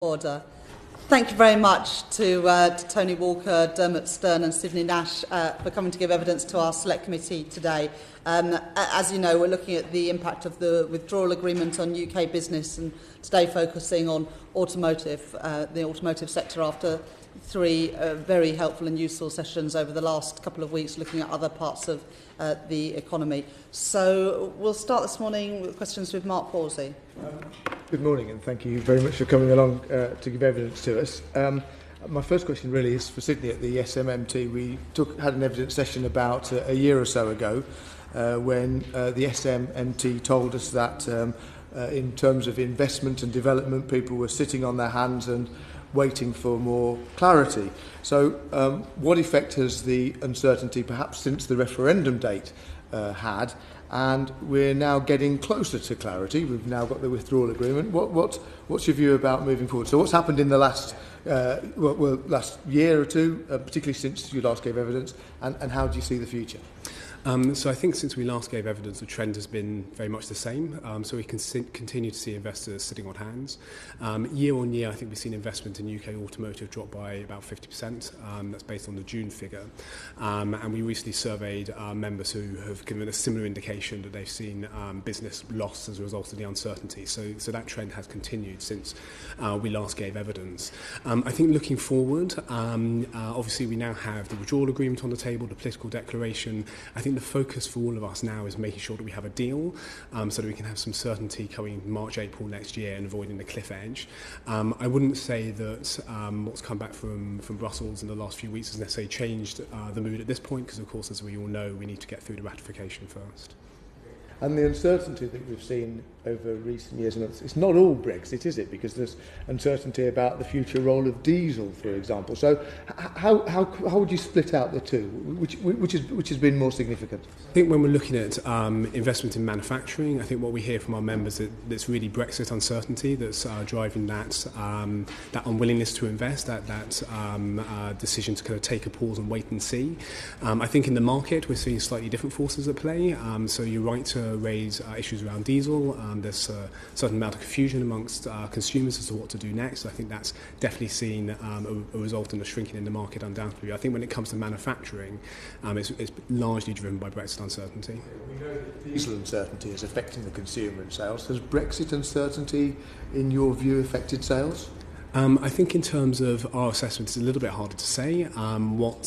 Order. Thank you very much to Tony Walker, Dermot Stern and Sydney Nash for coming to give evidence to our Select Committee today. As you know, we're looking at the impact of the withdrawal agreement on UK business and today focusing on automotive, the automotive sector after three very helpful and useful sessions over the last couple of weeks looking at other parts of the economy. So we'll start this morning with questions with Mark Pawsey. Good morning, and thank you very much for coming along to give evidence to us. My first question really is for Sydney at the SMM Tea. We had an evidence session about a year or so ago when the SMM Tea told us that in terms of investment and development, people were sitting on their hands and waiting for more clarity. So what effect has the uncertainty, perhaps since the referendum date, had? And we're now getting closer to clarity. We've now got the withdrawal agreement. What's your view about moving forward? So what's happened in the last year or two, particularly since you last gave evidence, and how do you see the future? So I think since we last gave evidence, the trend has been very much the same. So we can continue to see investors sitting on hands. Year on year, I think we've seen investment in UK automotive drop by about 50%. That's based on the June figure. And we recently surveyed members who have given a similar indication that they've seen business loss as a result of the uncertainty. So that trend has continued since we last gave evidence. I think looking forward, obviously we now have the withdrawal agreement on the table, the political declaration. I think the focus for all of us now is making sure that we have a deal so that we can have some certainty coming March, April next year and avoiding the cliff edge. I wouldn't say that what's come back from Brussels in the last few weeks has necessarily changed the mood at this point because, of course, as we all know, we need to get through the ratification first. And the uncertainty that we've seen over recent years, and it's not all Brexit, is it? Because there's uncertainty about the future role of diesel, for example. So how would you split out the two? Which has been more significant? I think when we're looking at investment in manufacturing, I think what we hear from our members is that it's really Brexit uncertainty that's driving that unwillingness to invest, that decision to kind of take a pause and wait and see. I think in the market we're seeing slightly different forces at play. So you're right to raise issues around diesel. There's a certain amount of confusion amongst consumers as to what to do next. I think that's definitely seen a result in a shrinking in the market undoubtedly. I think when it comes to manufacturing, it's largely driven by Brexit uncertainty. We know that diesel uncertainty is affecting the consumer and sales. Has Brexit uncertainty, in your view, affected sales? I think in terms of our assessment, it's a little bit harder to say. What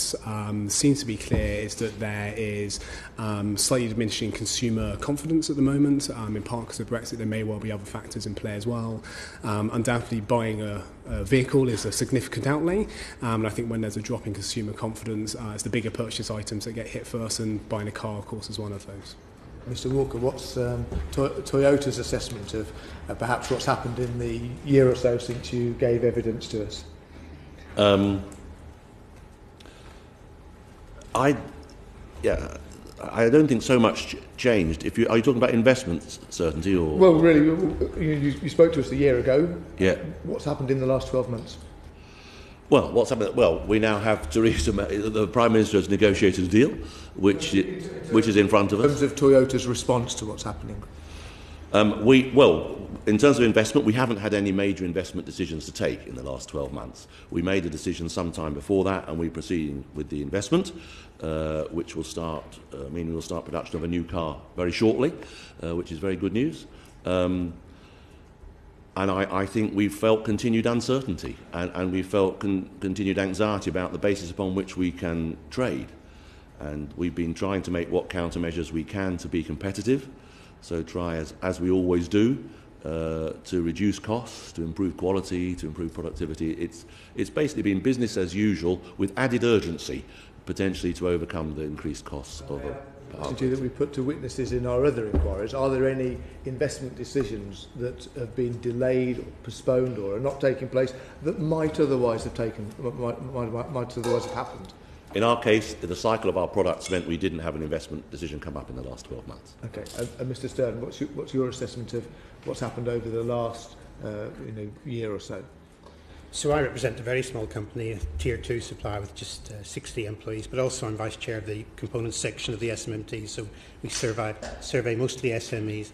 seems to be clear is that there is slightly diminishing consumer confidence at the moment. In part because of Brexit, there may well be other factors in play as well. Undoubtedly, buying a vehicle is a significant outlay. And I think when there's a drop in consumer confidence, it's the bigger purchase items that get hit first, and buying a car, of course, is one of those. Mr. Walker, what's Toyota's assessment of perhaps what's happened in the year or so since you gave evidence to us? I don't think so much changed. Are you talking about investment certainty or? Well, really, you spoke to us a year ago. Yeah. What's happened in the last 12 months? Well, what's happened? Well, we now have Theresa May, the Prime Minister has negotiated a deal, which is in front of us. In terms of Toyota's response to what's happening? In terms of investment, we haven't had any major investment decisions to take in the last 12 months. We made a decision sometime before that, and we're proceeding with the investment, which will start, we'll start production of a new car very shortly, which is very good news. And I think we've felt continued uncertainty and we felt continued anxiety about the basis upon which we can trade. And we've been trying to make what countermeasures we can to be competitive. So try, as we always do, to reduce costs, to improve quality, to improve productivity. It's basically been business as usual with added urgency, potentially to overcome the increased costs of it. That we put to witnesses in our other inquiries. Are there any investment decisions that have been delayed or postponed or are not taking place that might otherwise have happened? In our case, the cycle of our products meant we didn't have an investment decision come up in the last 12 months. Okay, and Mr. Stern, what's your assessment of what's happened over the last year or so? So I represent a very small company, a Tier 2 supplier with just 60 employees, but also I'm Vice Chair of the components section of the SMM Tea, so we survey mostly SMEs.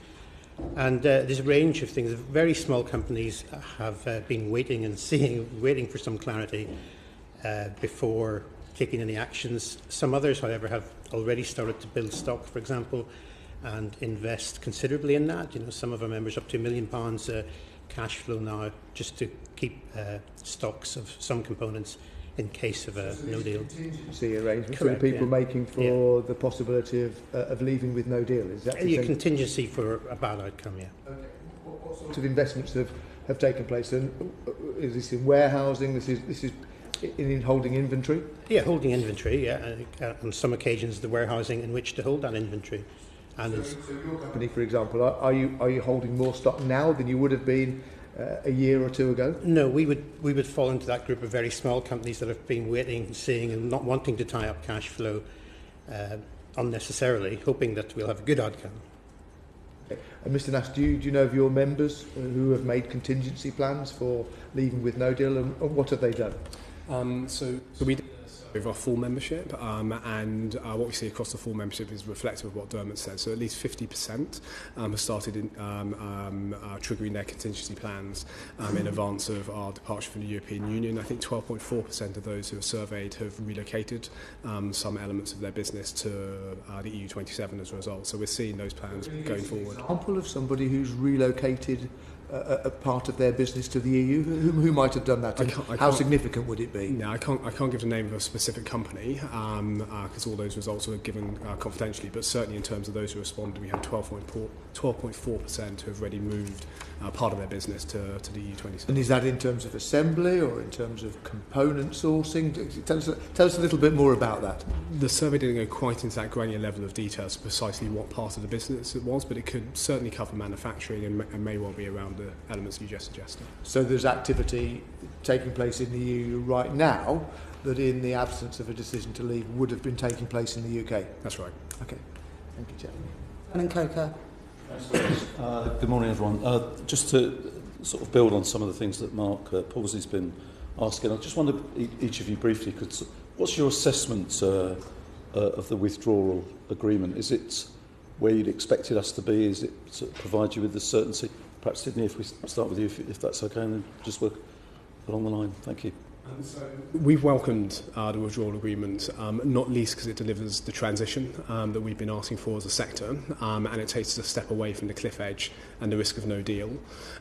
And there's a range of things. Very small companies have been waiting for some clarity before taking any actions. Some others, however, have already started to build stock, for example, and invest considerably in that. You know, some of our members up to £1 million cash flow now just to keep stocks of some components in case of a no deal. Contingency arrangements Correct, for people yeah. making for the possibility of leaving with no deal. Is that Your contingency for a bad outcome, yeah. Okay. What sorts of investments have taken place? And is this in warehousing? This is in holding inventory? Yeah, holding inventory, yeah. On some occasions, the warehousing in which to hold that inventory. And so your company, for example, are you holding more stock now than you would have been a year or two ago? no, we would fall into that group of very small companies that have been waiting, seeing, and not wanting to tie up cash flow unnecessarily, hoping that we'll have a good outcome. Okay. And Mr. Nash, do you know of your members who have made contingency plans for leaving with no deal, and what have they done? So we did of our full membership, and what we see across the full membership is reflective of what Dermot said. So at least 50% have started triggering their contingency plans in advance of our departure from the European Union. I think 12.4% of those who are surveyed have relocated some elements of their business to the EU27 as a result. So we're seeing those plans going forward. An example of somebody who's relocated a part of their business to the EU? Who might have done that? How significant would it be? No, I can't give the name of a specific company because all those results were given confidentially. But certainly in terms of those who responded, we had 12.4% who have already moved part of their business to the EU27. And is that in terms of assembly or in terms of component sourcing? Tell us a little bit more about that. The survey didn't go quite into that granular level of detail as to precisely what part of the business it was, but it could certainly cover manufacturing and may well be around the elements you just suggested. So there's activity taking place in the EU right now that in the absence of a decision to leave would have been taking place in the UK? That's right. Okay. Thank you, Chair. And then Coker. Good morning, everyone. Just to sort of build on some of the things that Mark Pawsey's been asking, I just wonder each of you briefly what's your assessment of the withdrawal agreement? Is it where you'd expected us to be? Is it sort of provide you with the certainty? Perhaps, Sydney, if we start with you, if that's okay, and then just work along the line. Thank you. We've welcomed the withdrawal agreement, not least because it delivers the transition that we've been asking for as a sector, and it takes us a step away from the cliff edge and the risk of no deal.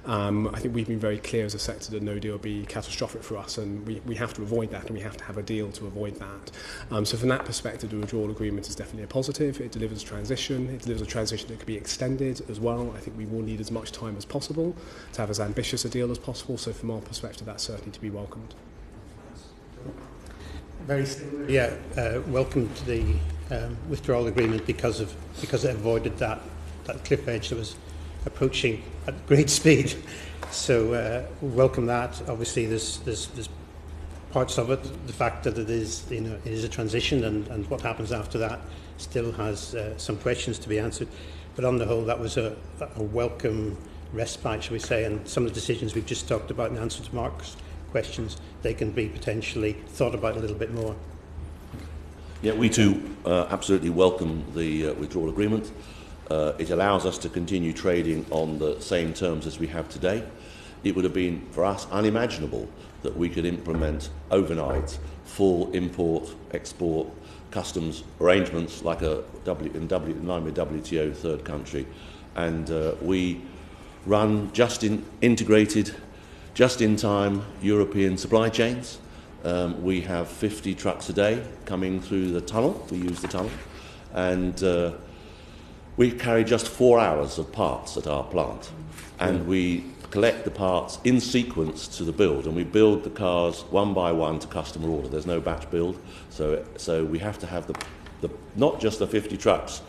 I think we've been very clear as a sector that no deal would be catastrophic for us, and we have to avoid that, and we have to have a deal to avoid that. So from that perspective, the withdrawal agreement is definitely a positive. It delivers transition. It delivers a transition that could be extended as well. I think we will need as much time as possible to have as ambitious a deal as possible. So from our perspective, that's certainly to be welcomed. Welcomed the withdrawal agreement because it avoided that cliff edge that was approaching at great speed. So welcome that. Obviously, there's parts of it. The fact that it is a transition, and what happens after that still has some questions to be answered. But on the whole, that was a welcome respite, shall we say, and some of the decisions we've just talked about in answer to Mark's questions, they can be potentially thought about a little bit more. Yeah, we too absolutely welcome the withdrawal agreement. It allows us to continue trading on the same terms as we have today. It would have been, for us, unimaginable that we could implement overnight full import, export, customs arrangements like in line with WTO third country. And we run integrated, just-in-time European supply chains. We have 50 trucks a day coming through the tunnel. We use the tunnel. And we carry just 4 hours of parts at our plant. And we collect the parts in sequence to the build. And we build the cars one by one to customer order. There's no batch build. So we have to have the not just the 50 trucks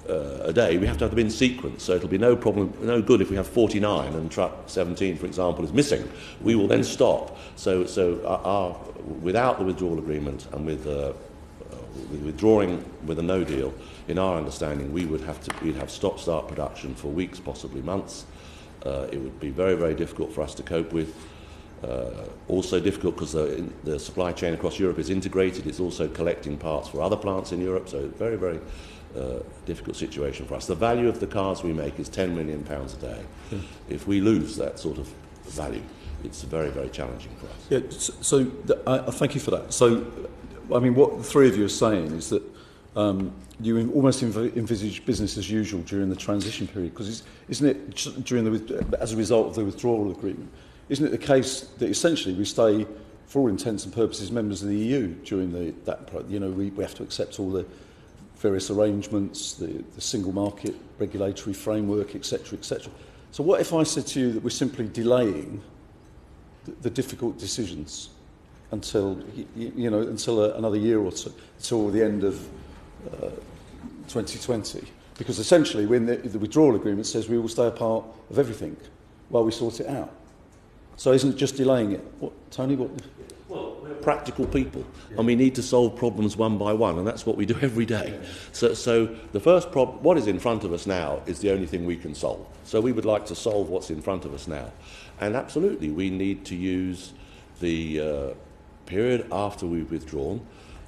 a day, we have to have them in sequence, so it'll be no good if we have 49 and truck 17, for example, is missing. We will then stop. So without the withdrawal agreement and with withdrawing with a no deal, in our understanding, we'd have stop-start production for weeks, possibly months. It would be very, very difficult for us to cope with. Also difficult because the supply chain across Europe is integrated. It's also collecting parts for other plants in Europe, so very, very difficult situation for us. The value of the cars we make is £10 million a day. If we lose that sort of value, it's very, very challenging for us. Yeah, so I thank you for that. So, I mean, what the three of you are saying is that you almost envisage business as usual during the transition period, because isn't it, as a result of the withdrawal agreement, isn't it the case that essentially we stay, for all intents and purposes, members of the EU during we have to accept all the various arrangements, the single market regulatory framework, etc., etc. So what if I said to you that we're simply delaying the difficult decisions until another year or two, until the end of 2020? Because essentially, when the withdrawal agreement says we will stay a part of everything while we sort it out. So isn't it just delaying it? Tony, what? Well, we're practical people, and we need to solve problems one by one, and that's what we do every day. So the first problem, what is in front of us now, is the only thing we can solve. So we would like to solve what's in front of us now. And absolutely, we need to use the period after we've withdrawn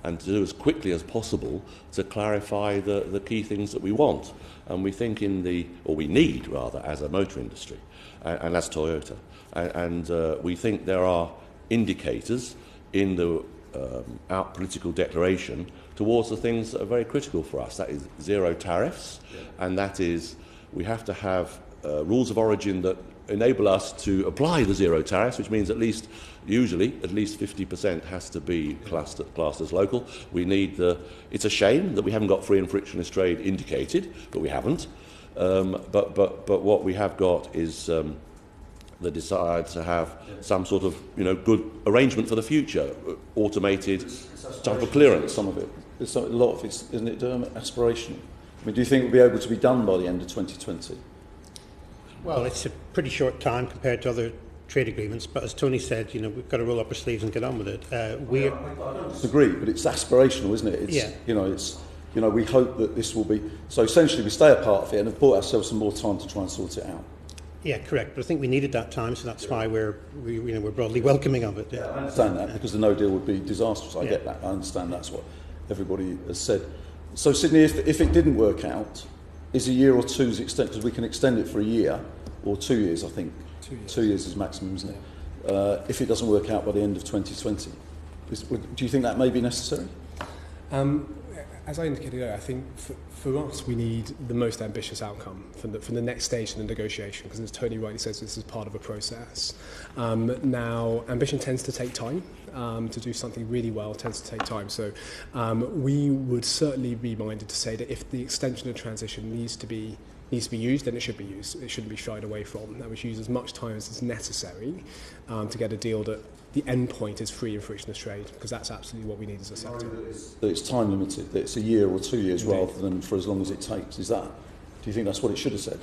and to do as quickly as possible to clarify the key things that we want. And we think we need, rather, as a motor industry, and as Toyota. And we think there are indicators in the our political declaration towards the things that are very critical for us. That is zero tariffs, and that is we have to have rules of origin that enable us to apply the zero tariffs, which means usually at least 50% has to be classed as local. We need it's a shame that we haven't got free and frictionless trade indicated, but we haven't. But what we have got is the desire to have some sort of good arrangement for the future, automated type of clearance. Some of it, a lot of it, isn't it aspirational? I mean, do you think we'll be able to be done by the end of 2020? Well, it's a pretty short time compared to other trade agreements, but as Tony said, we've got to roll up our sleeves and get on with it. I don't disagree, but it's aspirational, isn't it? We hope that this will be. So essentially, we stay a part of it and have bought ourselves some more time to try and sort it out. Yeah, correct. But I think we needed that time, so that's why we're broadly welcoming of it. Yeah, I understand that, because the no deal would be disastrous. I get that. I understand that's what everybody has said. So Sydney, if it didn't work out, is a year or two's extent, because we can extend it for a year or 2 years, I think. 2 years. 2 years is maximum, isn't it? If it doesn't work out by the end of 2020, do you think that may be necessary? As I indicated earlier, I think for us we need the most ambitious outcome from the next stage in the negotiation, because as Tony rightly says, this is part of a process. Now, ambition tends to take time. To do something really well tends to take time. So we would certainly be minded to say that if the extension of transition needs to be used, then it should be used. It shouldn't be shied away from. That we should use as much time as is necessary to get a deal that the end point is free and frictionless trade, because that's absolutely what we need as a sector. That it's time limited, that it's a year or 2 years rather than for as long as it takes. Do you think that's what it should have said?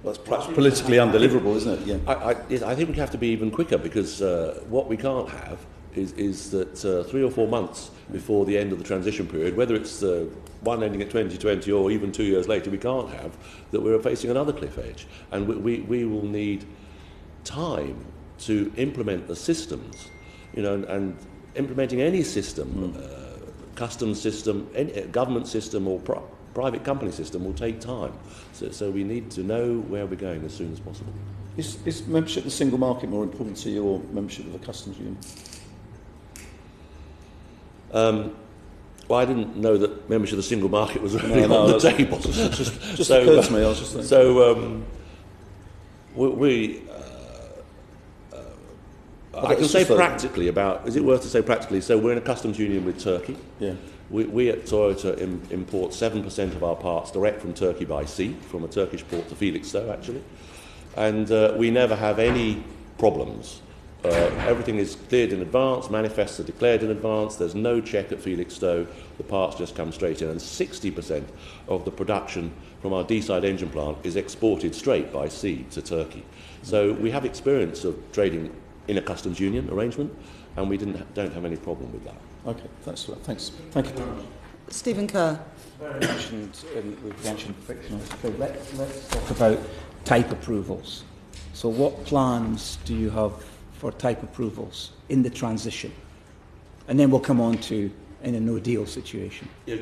That's perhaps politically undeliverable, isn't it? Yeah. I think we have to be even quicker, because what we can't have is that 3 or 4 months before the end of the transition period, whether it's one ending at 2020 or even 2 years later, we can't have that we're facing another cliff edge. And we will need time to implement the systems, and implementing any system, customs system, any government system or private company system will take time. So we need to know where we're going as soon as possible. Is membership of the single market more important to you, or membership of the customs union? Well, I didn't know that membership of the single market was really on the table. Just occurred to me. I was just thinking. So I can say practically is it worth to say practically? So we're in a customs union with Turkey. Yeah. We at Toyota import 7% of our parts direct from Turkey by sea, from a Turkish port to Felixstowe, actually. And we never have any problems. Everything is cleared in advance, manifests are declared in advance, there's no check at Felixstowe, the parts just come straight in, and 60% of the production from our D-side engine plant is exported straight by sea to Turkey. So we have experience of trading in a customs union arrangement, and we don't have any problem with that. Okay, thanks for that. Thanks. Thank you very much. Stephen Kerr. We've mentioned frictional. So let's talk about type approvals. So what plans do you have for type approvals in the transition? And then we'll come on to in a no-deal situation. Yeah.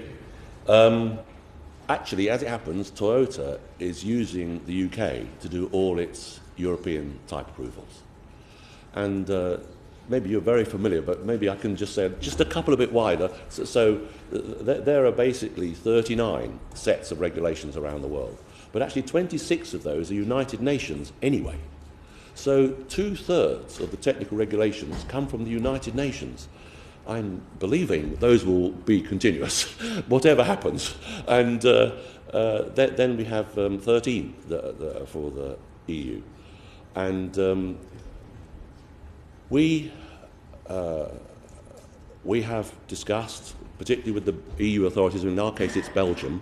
Actually, as it happens, Toyota is using the UK to do all its European type approvals. And maybe you're very familiar, but maybe I can just say just a couple a bit wider. So there are basically 39 sets of regulations around the world, but actually 26 of those are United Nations anyway. So 2/3 of the technical regulations come from the United Nations. I'm believing those will be continuous, whatever happens. And then we have 13 for the EU. And we have discussed, particularly with the EU authorities, in our case it's Belgium,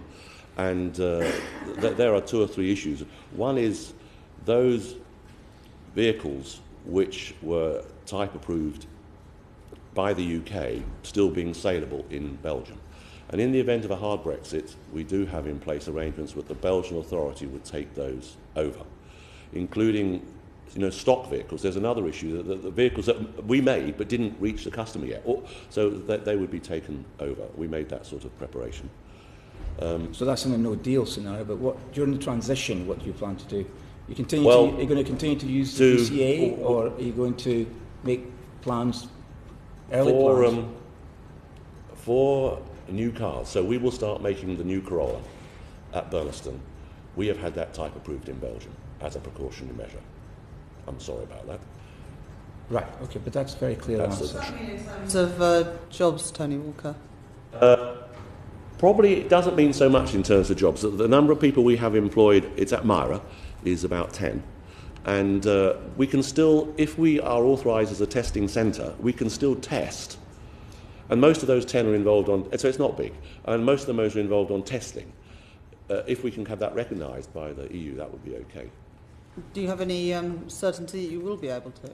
and there are 2 or 3 issues. One is those vehicles which were type approved by the UK still being saleable in Belgium. And in the event of a hard Brexit, we do have in place arrangements with the Belgian authority would take those over, including stock vehicles. There's another issue, that the vehicles that we made but didn't reach the customer yet, so that they would be taken over. We made that sort of preparation. So that's in a no-deal scenario, but during the transition, what do you plan to do? Are you going to continue to use the VCA, or are you going to make plans, early plans? For new cars, so we will start making the new Corolla at Burniston. We have had that type approved in Belgium as a precautionary measure. I'm sorry about that. Right, okay, but that's a very clear answer. Does that mean in terms of jobs, Tony Walker? Probably it doesn't mean so much in terms of jobs. The number of people we have employed, it's at Myra, is about 10. And we can still, if we are authorised as a testing centre, we can still test. And most of those 10 are involved on, so it's not big, and most of them are involved on testing. If we can have that recognised by the EU, that would be okay. Do you have any certainty that you will be able to?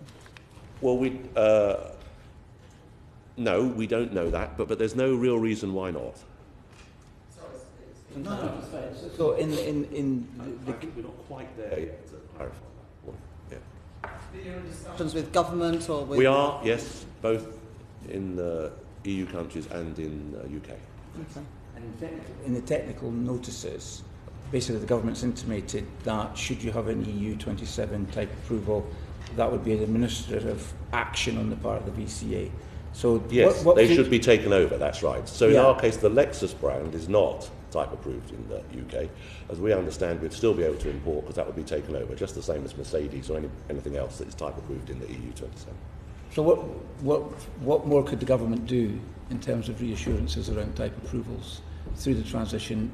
Well, no, we don't know that, but there's no real reason why not. No. So in I think we're not quite there yet to clarify that point. Yeah. Are you in discussions with government or with? We are, yes, both in the EU countries and in the UK. Okay. And in the technical notices, basically the government's intimated that should you have an EU 27 type approval, that would be an administrative action on the part of the VCA. So yes, they should be taken over, that's right. So in our case, the Lexus brand is not type approved in the UK. As we understand, we'd still be able to import because that would be taken over, just the same as Mercedes or anything else that is type approved in the EU 27. So what more could the government do in terms of reassurances around type approvals through the transition?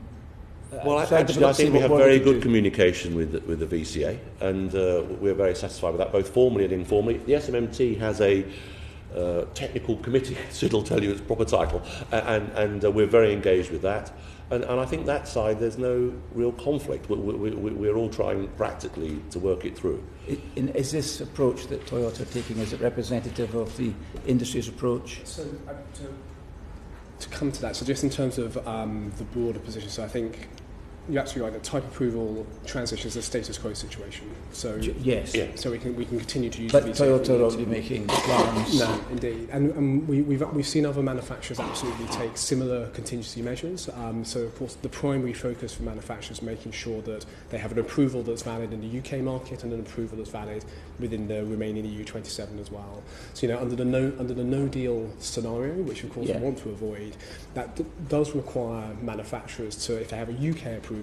Well, actually, I think we have very good communication with the VCA, and we're very satisfied with that, both formally and informally. The SMM Tea has a technical committee, Sid will tell you its proper title, and we're very engaged with that. And I think that side, there's no real conflict. We're all trying practically to work it through. Is this approach that Toyota are taking, is it representative of the industry's approach? So to come to that, so just in terms of the broader position, so I think you're absolutely right, the type approval transition is a status quo situation. So yes, yeah. So we can continue to use. But Toyota are already making plans. No, indeed, and we've seen other manufacturers absolutely take similar contingency measures. So of course, the primary focus for manufacturers is making sure that they have an approval that's valid in the UK market and an approval that's valid within the remaining EU 27 as well. So under the no deal scenario, which of course we want to avoid, that does require manufacturers to, if they have a UK approval,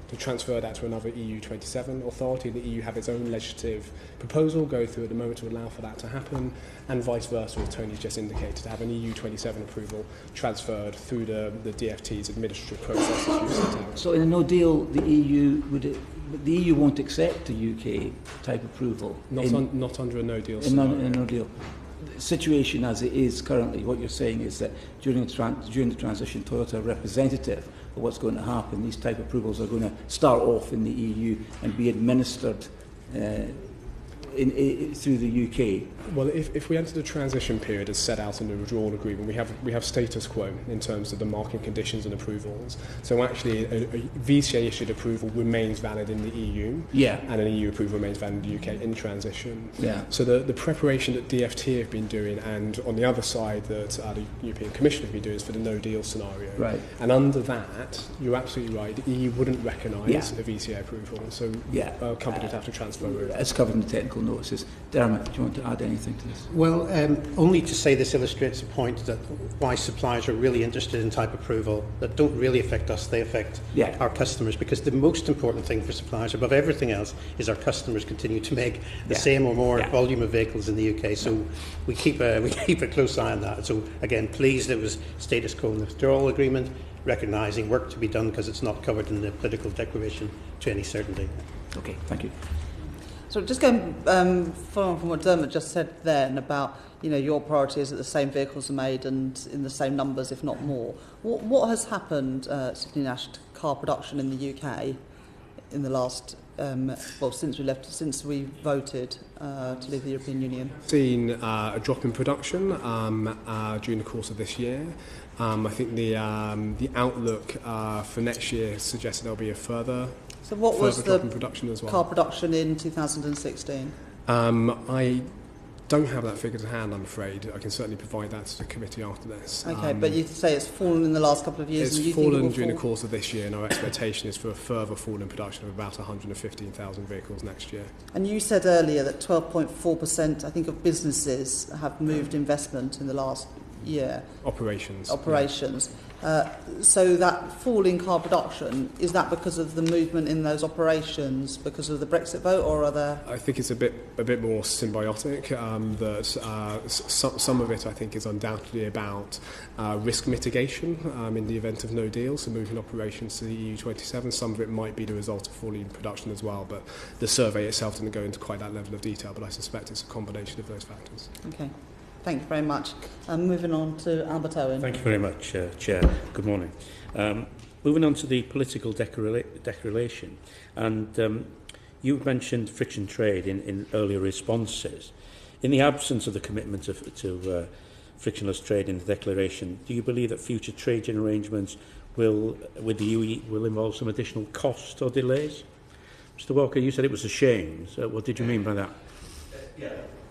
to transfer that to another EU 27 authority. The EU have its own legislative proposal go through at the moment to allow for that to happen, and vice versa, as Tony's just indicated, to have an EU 27 approval transferred through the DFT's administrative processes. So in a no deal, the EU won't accept a UK type approval. Not under a no deal scenario. In a no deal. The situation as it is currently, what you're saying is that during the transition, Toyota are representative of what's going to happen. These type approvals are going to start off in the EU and be administered through the UK? Well, if we enter the transition period as set out in the withdrawal agreement, we have status quo in terms of the market conditions and approvals. So actually, a VCA issued approval remains valid in the EU, and an EU approval remains valid in the UK in transition. Yeah. So the preparation that DFT have been doing, and on the other side that the European Commission have been doing, is for the no deal scenario. Right. And under that, you're absolutely right. The EU wouldn't recognise a VCA approval, so companies would have to transfer over. It's covered in the technical notices. Dermot, do you want to add anything to this? Well, only to say this illustrates a point that why suppliers are really interested in type approval that don't really affect us, they affect our customers, because the most important thing for suppliers above everything else is our customers continue to make the same or more volume of vehicles in the UK. So we keep a close eye on that. So again, pleased it was status quo in the withdrawal agreement, recognising work to be done because it's not covered in the political declaration to any certainty. Okay, thank you. So just going following from what Dermot just said then about, your priority is that the same vehicles are made and in the same numbers, if not more. What has happened, Sydney Nash, to car production in the UK in the last, since we voted to leave the European Union? Seen a drop in production during the course of this year. I think the outlook for next year suggests there'll be a further. So what was the production as well. car production in 2016? I don't have that figure to hand, I'm afraid. I can certainly provide that to the committee after this. Okay, but you say it's fallen in the last couple of years. It's fallen during the course of this year, and our expectation is for a further fall in production of about 115,000 vehicles next year. And you said earlier that 12.4%, I think, of businesses have moved investment in the last year. Operations. So that fall in car production, is that because of the movement in those operations, because of the Brexit vote, or are there? I think it's a bit more symbiotic. Some of it, I think, is undoubtedly about risk mitigation in the event of no deal, so moving operations to the EU27. Some of it might be the result of falling production as well, but the survey itself didn't go into quite that level of detail, but I suspect it's a combination of those factors. Okay. Thank you very much. Moving on to Albert Owen. Thank you very much, Chair. Good morning. Moving on to the political declaration, and you mentioned friction trade in earlier responses. In the absence of the commitment to frictionless trade in the declaration, do you believe that future trade arrangements with the UE will involve some additional cost or delays? Mr. Walker, you said it was a shame. So what did you mean by that?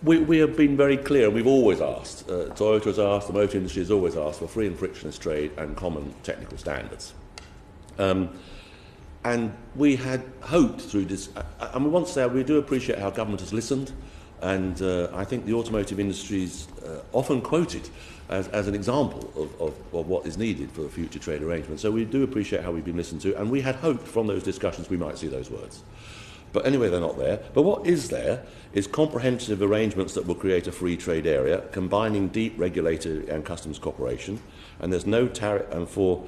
We have been very clear, and we've always asked, Toyota has asked, the motor industry has always asked for free and frictionless trade and common technical standards. And we had hoped through this, and we want to say we do appreciate how government has listened, and I think the automotive industry is often quoted as an example of what is needed for the future trade arrangements. So we do appreciate how we've been listened to, and we had hoped from those discussions we might see those words. But anyway, they're not there. But what is there is comprehensive arrangements that will create a free trade area, combining deep regulatory and customs cooperation. And there's no tariff, and for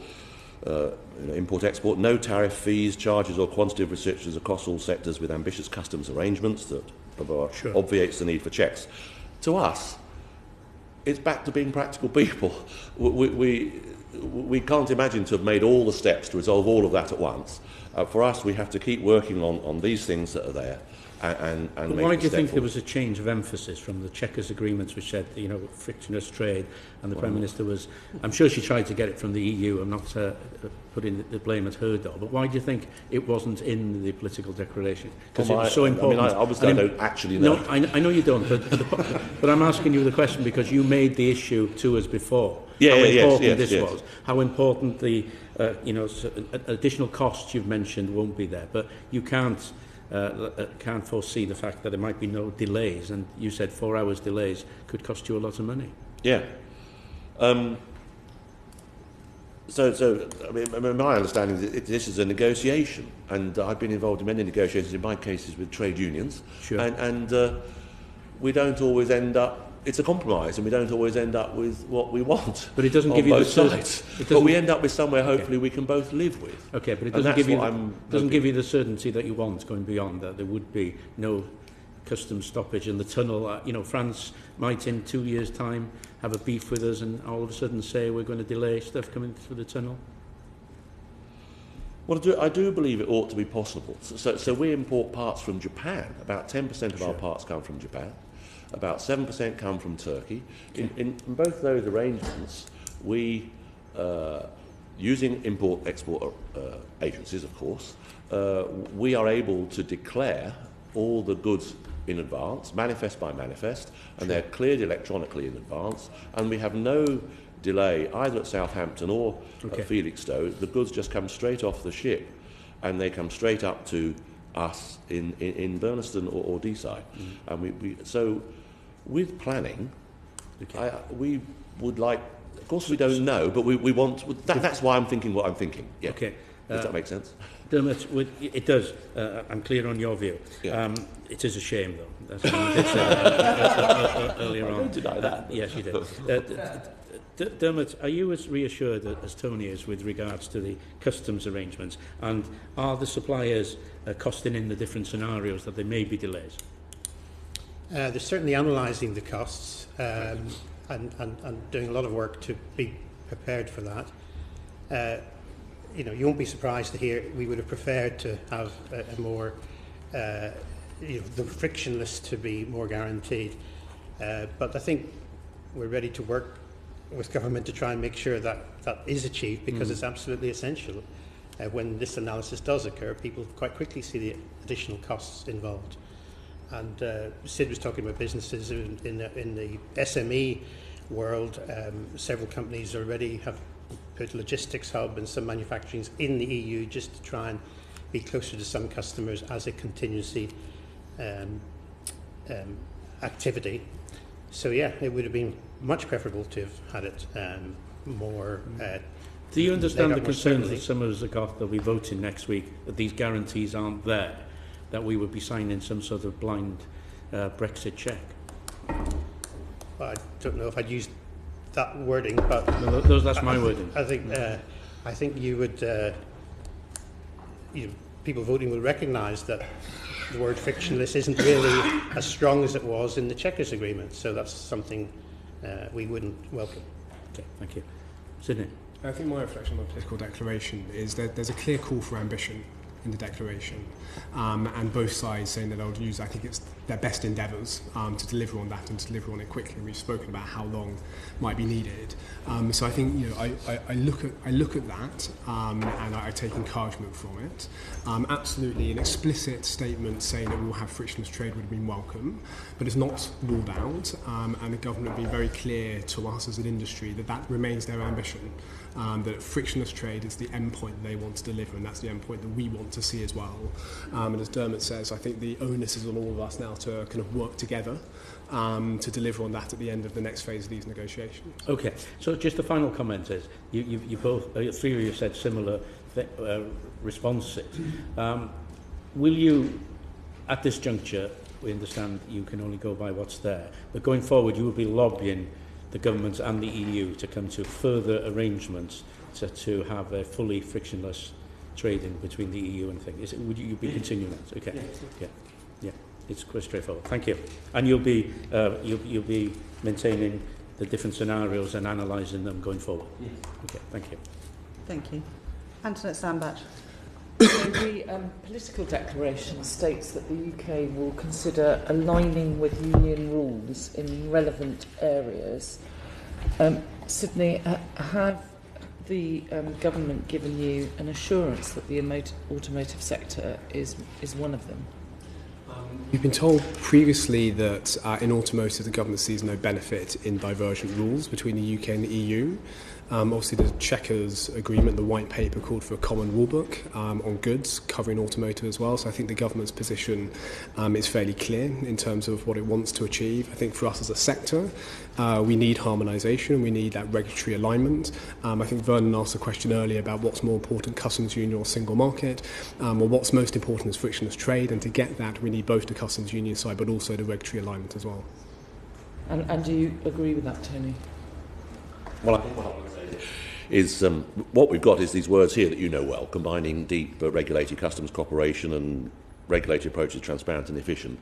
import-export, no tariff fees, charges or quantitative restrictions across all sectors with ambitious customs arrangements that obviates the need for checks. To us, it's back to being practical people. We can't imagine to have made all the steps to resolve all of that at once. For us, we have to keep working on these things that are there and but make why do you think forward. there was a change of emphasis from the Chequers agreements, which said, frictionless trade, and the Prime Minister was, I'm sure she tried to get it from the EU, I'm not putting the blame at her door, but why do you think it wasn't in the political declaration? Because it was so important. I don't actually know. No, I know you don't, but I'm asking you the question because you made the issue to us before. How important this was, how important the additional costs you've mentioned won't be there, but you can't foresee the fact that there might be no delays, and you said 4 hours delays could cost you a lot of money. Yeah. So I mean, my understanding is that this is a negotiation, and I've been involved in many negotiations, in my cases with trade unions, and we don't always end up. It's a compromise, and we don't always end up with what we want. But it doesn't give you the sides. But we end up with somewhere hopefully we can both live with. Okay, but it doesn't give you the certainty that you want going beyond that. There would be no customs stoppage in the tunnel. France might in 2 years' time have a beef with us, and all of a sudden say we're going to delay stuff coming through the tunnel. Well, I do believe it ought to be possible. So we import parts from Japan. About 10% of our parts come from Japan. About 7% come from Turkey. In both those arrangements, we, using import-export agencies, of course, we are able to declare all the goods in advance, manifest by manifest, and they're cleared electronically in advance, and we have no delay either at Southampton or at Felixstowe. The goods just come straight off the ship and they come straight up to us in Burnaston or Deeside. And so with planning, we would like, of course we don't know, but we want, that's why I'm thinking what I'm thinking. Yeah. Okay. Does that make sense? Dermot, it does. I'm clear on your view. Yeah. It is a shame, though. That's what you did say earlier on. I don't deny that. Yes, you did. Dermot, are you as reassured as Tony is with regards to the customs arrangements? And are the suppliers costing in the different scenarios that there may be delays? They're certainly analysing the costs and doing a lot of work to be prepared for that. You know, you won't be surprised to hear we would have preferred to have a more, the frictionless to be more guaranteed. But I think we're ready to work with government to try and make sure that that is achieved, because it's absolutely essential. When this analysis does occur, people quite quickly see the additional costs involved. And Sid was talking about businesses in the SME world. Several companies already have put logistics hub and some manufacturing in the EU just to try and be closer to some customers as a contingency activity. So yeah, it would have been much preferable to have had it more. Do you understand the concerns that some of us have got that we're voting next week, that these guarantees aren't there, that we would be signing some sort of blind Brexit check? Well, I don't know if I'd use that wording, but no, that's my wording. I think you would, people voting will recognise that the word frictionless isn't really as strong as it was in the Chequers Agreement, so that's something we wouldn't welcome. Okay, thank you. Sydney? I think my reflection on the political declaration is that there's a clear call for ambition in the declaration, and both sides saying that they'll use, I think it's their best endeavours to deliver on that and to deliver on it quickly. We've spoken about how long might be needed. So I think, I look at that and I take encouragement from it. Absolutely, an explicit statement saying that we'll have frictionless trade would have been welcome, but it's not ruled out, and the government being very clear to us as an industry that remains their ambition. That frictionless trade is the end point they want to deliver, and that's the end point that we want to see as well. And as Dermot says, I think the onus is on all of us now to kind of work together to deliver on that at the end of the next phase of these negotiations. Okay, so just the final comment is, you both, three of you said similar responses. Will you, at this juncture, we understand you can only go by what's there, but going forward you will be lobbying the government and the EU to come to further arrangements to have a fully frictionless trading between the EU and things. Would you be continuing that? Okay. Yeah. It's quite straightforward. Thank you. And you'll be maintaining the different scenarios and analysing them going forward. Yes. Okay. Thank you. Thank you. Antoinette Sandbach. So the political declaration states that the UK will consider aligning with union rules in relevant areas. Sydney, have the government given you an assurance that the automotive sector is one of them? We've been told previously that in automotive the government sees no benefit in divergent rules between the UK and the EU. Obviously the Chequers Agreement, the white paper, called for a common rulebook on goods covering automotive as well, so I think the government's position is fairly clear in terms of what it wants to achieve. I think for us as a sector we need harmonisation, we need that regulatory alignment. I think Vernon asked a question earlier about what's more important, customs union or single market. Well, what's most important is frictionless trade, and to get that we need both the customs union side but also the regulatory alignment as well. And do you agree with that, Tony? Well, I think what I want to say is what we've got is these words here that you know well, combining deep regulated customs cooperation and regulatory approaches, transparent and efficient.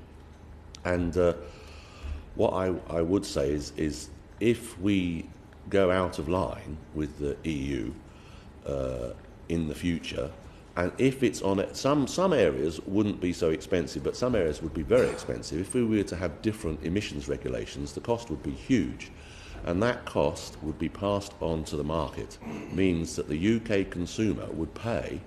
And what I would say is if we go out of line with the EU in the future And if it's on it, some areas wouldn't be so expensive, but some areas would be very expensive. If we were to have different emissions regulations, the cost would be huge. And that cost would be passed on to the market, means that the UK consumer would pay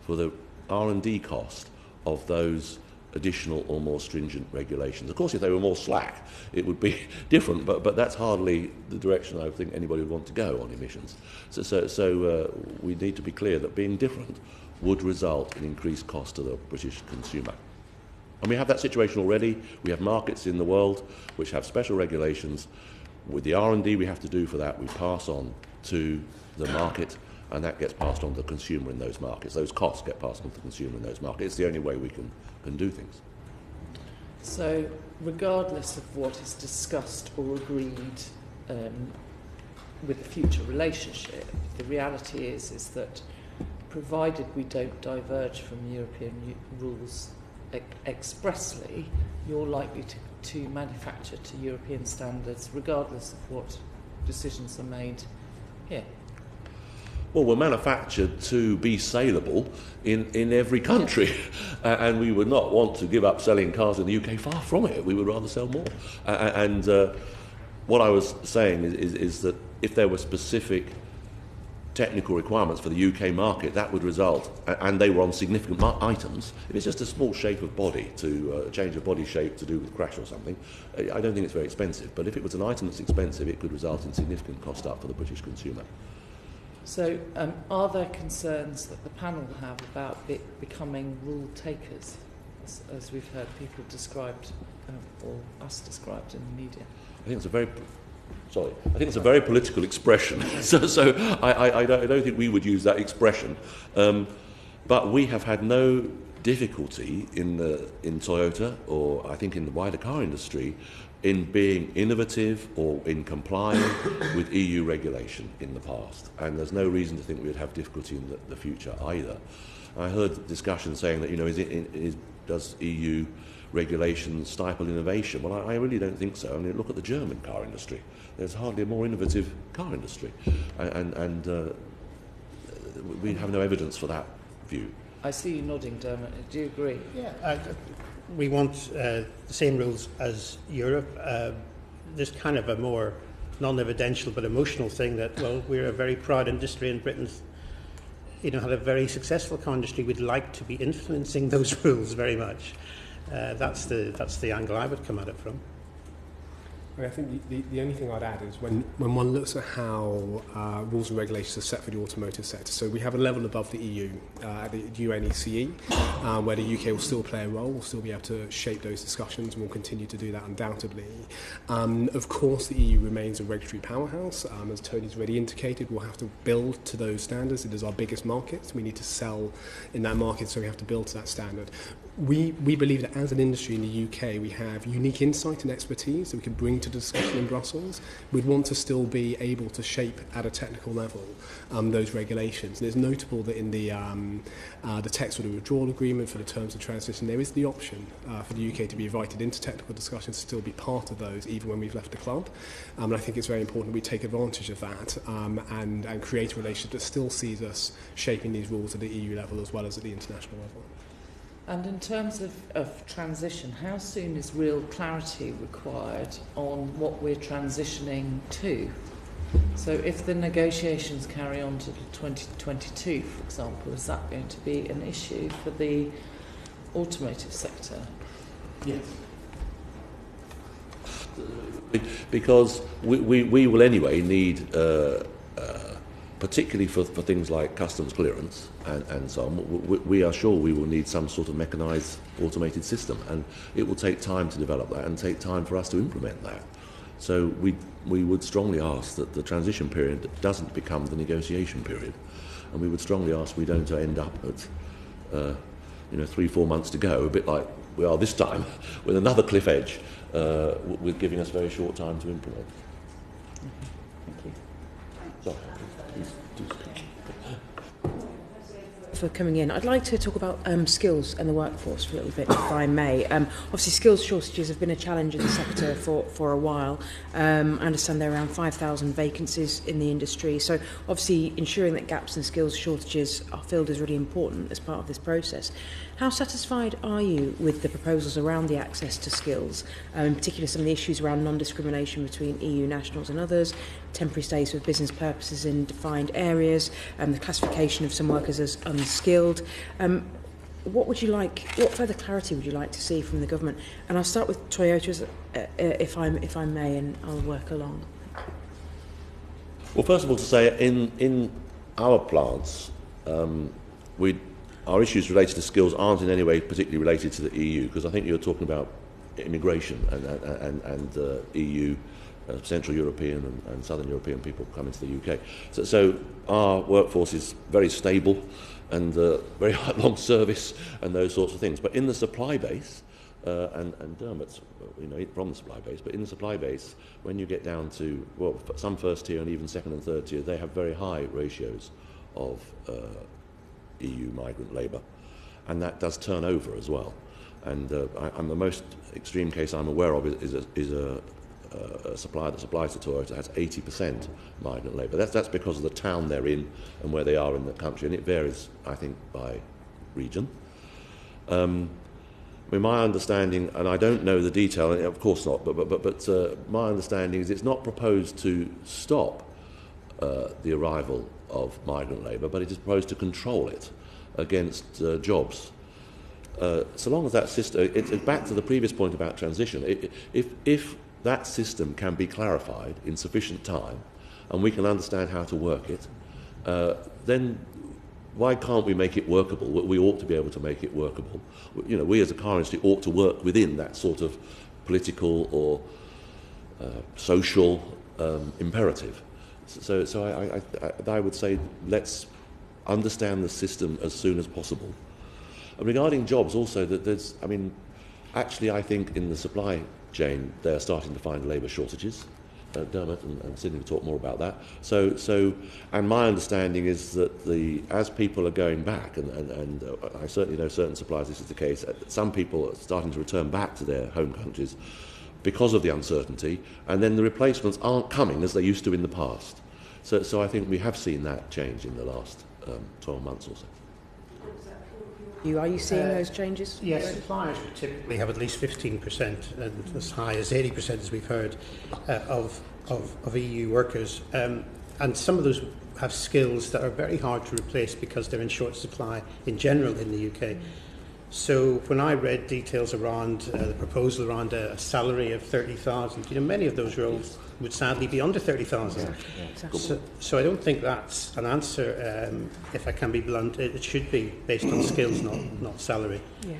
for the R&D cost of those additional or more stringent regulations. Of course, if they were more slack, it would be different, but that's hardly the direction I think anybody would want to go on emissions. So we need to be clear that being different would result in increased cost to the British consumer. And we have that situation already. We have markets in the world which have special regulations. With the R&D we have to do for that, we pass on to the market, and that gets passed on to the consumer in those markets. Those costs get passed on to the consumer in those markets. It's the only way we can do things. So, regardless of what is discussed or agreed with the future relationship, the reality is that provided we don't diverge from European rules expressly, you're likely to manufacture to European standards regardless of what decisions are made here. Well, we're manufactured to be saleable in every country, and we would not want to give up selling cars in the UK. Far from it. We would rather sell more. And what I was saying is that if there were specific technical requirements for the UK market, that would result, and they were on significant items. If it's just a small shape of body, to change a body shape to do with crash or something, I don't think it's very expensive. But if it was an item that's expensive, it could result in significant cost up for the British consumer. So, are there concerns that the panel have about it becoming rule takers, as we've heard people described, or us described in the media? I think it's a very political expression. so I don't think we would use that expression. But we have had no difficulty in Toyota, or I think in the wider car industry, in being innovative or in complying with EU regulation in the past. And there's no reason to think we would have difficulty in the future either. I heard discussion saying that, does EU regulation stifle innovation? Well, I really don't think so. I mean, look at the German car industry. There's hardly a more innovative car industry. And we have no evidence for that view. I see you nodding, Dermot. Do you agree? Yeah, we want the same rules as Europe. There's kind of a more non-evidential but emotional thing that, well, we're a very proud industry in Britain. Had a very successful car industry. We'd like to be influencing those rules very much. That's the angle I would come at it from. I think the only thing I'd add is when one looks at how rules and regulations are set for the automotive sector, so we have a level above the EU, at the UNECE, where the UK will still play a role, will still be able to shape those discussions, and will continue to do that undoubtedly. Of course, the EU remains a regulatory powerhouse. As Tony's already indicated, we'll have to build to those standards. It is our biggest market, so we need to sell in that market, so we have to build to that standard. We believe that as an industry in the UK, we have unique insight and expertise that we can bring to the discussion in Brussels. We'd want to still be able to shape at a technical level those regulations. And it's notable that in the text of the withdrawal agreement for the terms of transition, there is the option for the UK to be invited into technical discussions to still be part of those, even when we've left the club. And I think it's very important we take advantage of that and create a relationship that still sees us shaping these rules at the EU level as well as at the international level. And in terms of transition, how soon is real clarity required on what we're transitioning to? So if the negotiations carry on to 2022, for example, is that going to be an issue for the automotive sector? Yes. Because we will anyway need, particularly for things like customs clearance and so on, we are sure we will need some sort of mechanised automated system, and it will take time to develop that and take time for us to implement that. So we would strongly ask that the transition period doesn't become the negotiation period, and we would strongly ask we don't end up at 3-4 months to go, a bit like we are this time, with another cliff edge, with giving us very short time to implement. Thank you. Sorry, please do speak. for coming in. I'd like to talk about skills and the workforce for a little bit, if I may. Obviously, skills shortages have been a challenge in the sector for a while. I understand there are around 5,000 vacancies in the industry. So, obviously, ensuring that gaps and skills shortages are filled is really important as part of this process. How satisfied are you with the proposals around the access to skills, in particular some of the issues around non-discrimination between EU nationals and others, temporary stays for business purposes in defined areas, the classification of some workers as unskilled? What further clarity would you like to see from the government? And I'll start with Toyota's, if I may, and I'll work along. Well, first of all, to say in our plants, our issues related to skills aren't in any way particularly related to the EU, because I think you're talking about immigration and EU, Central European and Southern European people coming to the UK. So our workforce is very stable and very long service and those sorts of things. But in the supply base, and Dermot's from the supply base, but in the supply base, when you get down to, well, some first tier and even second and third tier, they have very high ratios of EU migrant labour, and that does turn over as well. And I'm the most extreme case I'm aware of is a supplier that supplies to Toyota has 80% migrant labour. That's because of the town they're in and where they are in the country, and it varies, I think, by region. My understanding, and I don't know the detail, and of course not, but my understanding is it's not proposed to stop the arrival of migrant labour, but it is proposed to control it against jobs. So long as that system, it's back to the previous point about transition, if that system can be clarified in sufficient time and we can understand how to work it, then why can't we make it workable? We ought to be able to make it workable. We as a car industry ought to work within that sort of political or social imperative. So I would say let's understand the system as soon as possible. And regarding jobs also, that actually I think in the supply chain they are starting to find labour shortages. Dermot and Sydney will talk more about that. And my understanding is that as people are going back, and I certainly know certain suppliers this is the case, some people are starting to return back to their home countries because of the uncertainty, and then the replacements aren't coming as they used to in the past. So I think we have seen that change in the last 12 months or so. Are you seeing those changes? Yes, suppliers would typically have at least 15% and as high as 80%, as we've heard, of EU workers. And some of those have skills that are very hard to replace because they're in short supply in general in the UK. So when I read details around the proposal around a salary of 30,000, many of those roles would sadly be under 30,000. Exactly. So I don't think that's an answer. If I can be blunt, it should be based on skills, not salary. Yeah.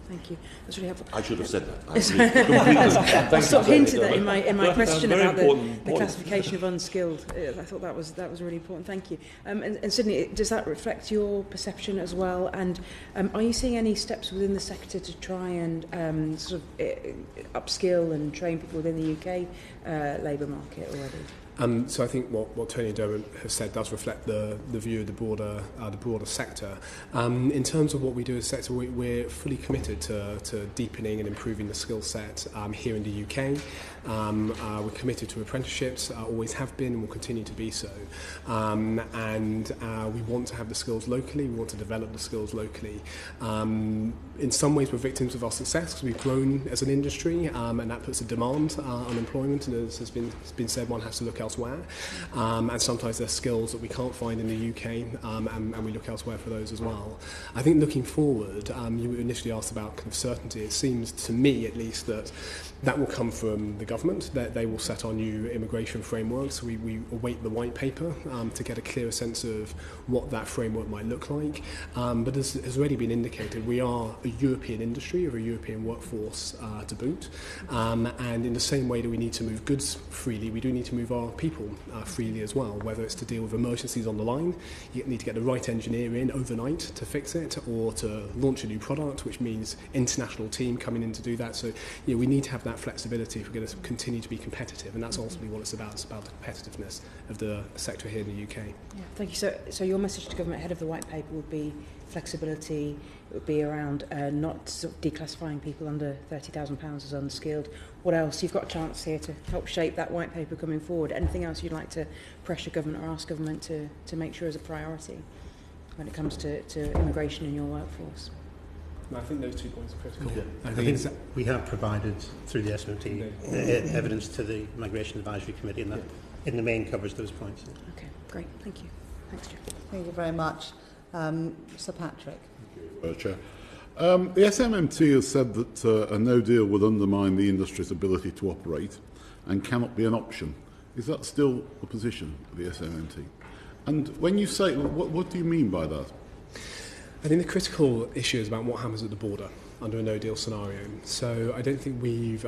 Thank you. That's really helpful. I should have said that. I sort of hinted that in my question about the classification of unskilled. I thought that was really important. Thank you. And Sydney, does that reflect your perception as well? And are you seeing any steps within the sector to try and upskill and train people within the UK labour market already? So I think what Tony and Dermot has said does reflect the view of the broader sector. In terms of what we do as a sector, we're fully committed to deepening and improving the skill set here in the UK. We're committed to apprenticeships, always have been and will continue to be so. And we want to have the skills locally, we want to develop the skills locally. In some ways we're victims of our success because we've grown as an industry, and that puts a demand on employment, and as has been said, one has to look elsewhere. And sometimes there's skills that we can't find in the UK, and we look elsewhere for those as well. I think looking forward, you initially asked about kind of certainty. It seems to me at least that will come from the government, that they will set our new immigration frameworks. We await the white paper to get a clearer sense of what that framework might look like. But as has already been indicated, we are a European industry, or a European workforce to boot. And in the same way that we need to move goods freely, we do need to move our people freely as well, whether it's to deal with emergencies on the line, you need to get the right engineer in overnight to fix it, or to launch a new product, which means international team coming in to do that. So we need to have that flexibility if we're going to continue to be competitive, and that's ultimately what it's about. It's about the competitiveness of the sector here in the UK. Yeah, thank you. So your message to government ahead of the white paper would be flexibility. It would be around not sort of declassifying people under £30,000 as unskilled. What else? You've got a chance here to help shape that white paper coming forward. Anything else you'd like to pressure government or ask government to make sure is a priority when it comes to immigration in your workforce? I think those 2 points are critical. Okay. I think we have provided, through the SMM Tea, evidence to the Migration Advisory Committee, and that in the main covers those points. Okay, great. Thank you. Thanks, Jeff. Thank you very much. Sir Patrick. Thank you, Chair. The SMMT has said that a no deal would undermine the industry's ability to operate and cannot be an option. Is that still the position of the SMMT? And when you say, what do you mean by that? I think the critical issue is about what happens at the border under a no-deal scenario. So I don't think we've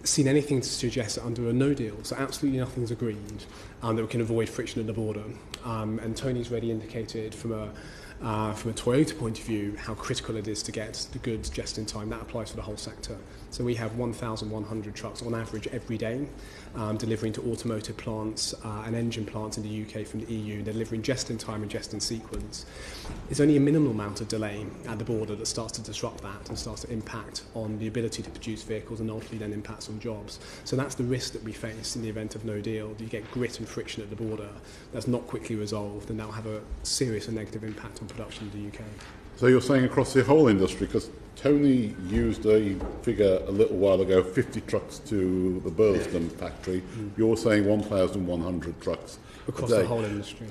seen anything to suggest that under a no-deal, so absolutely nothing's agreed, that we can avoid friction at the border. And Tony's already indicated from a Toyota point of view how critical it is to get the goods just in time. That applies for the whole sector. So we have 1,100 trucks on average every day delivering to automotive plants and engine plants in the UK from the EU, delivering just in time and just in sequence. It's only a minimal amount of delay at the border that starts to disrupt that and starts to impact on the ability to produce vehicles and ultimately then impacts on jobs. So that's the risk that we face in the event of no deal. You get grit and friction at the border that's not quickly resolved, and that will have a serious and negative impact on production in the UK. So you're saying across the whole industry, because Tony used a figure a little while ago, 50 trucks to the Burleston factory. You're saying 1,100 trucks across a day. The whole industry.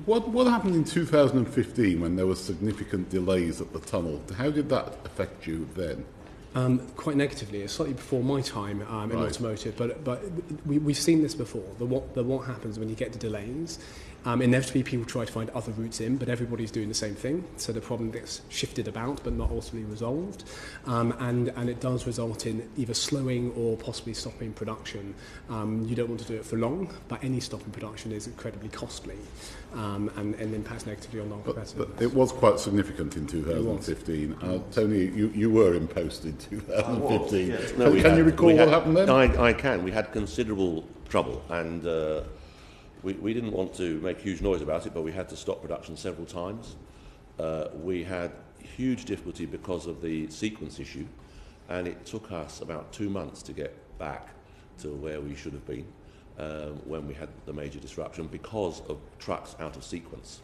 What happened in 2015 when there were significant delays at the tunnel? How did that affect you then? Quite negatively. It's slightly before my time in automotive, but we've seen this before. What happens when you get the delays? Inevitably, people try to find other routes in, but everybody's doing the same thing. So the problem gets shifted about, but not ultimately resolved. And it does result in either slowing or possibly stopping production. You don't want to do it for long, but any stop in production is incredibly costly and impacts negatively on non-competitiveness. But it was quite significant in 2015. Tony, you were in post in 2015. Yes. No, can you recall what happened then? I can. We had considerable trouble, and we didn't want to make huge noise about it, but we had to stop production several times. We had huge difficulty because of the sequence issue, and it took us about 2 months to get back to where we should have been when we had the major disruption because of trucks out of sequence,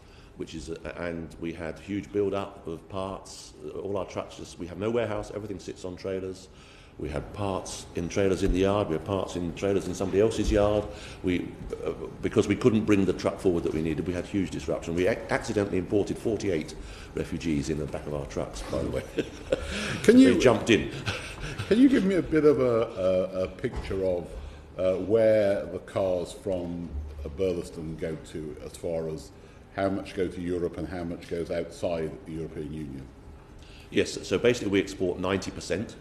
and we had huge build-up of parts. All our trucks, we have no warehouse, everything sits on trailers. We had parts in trailers in the yard, we had parts in trailers in somebody else's yard. Because we couldn't bring the truck forward that we needed, we had huge disruption. We accidentally imported 48 refugees in the back of our trucks, by the way. They jumped in. Can you give me a bit of a picture of where the cars from Burleston go to, as far as how much go to Europe and how much goes outside the European Union? Yes, so basically we export 90%.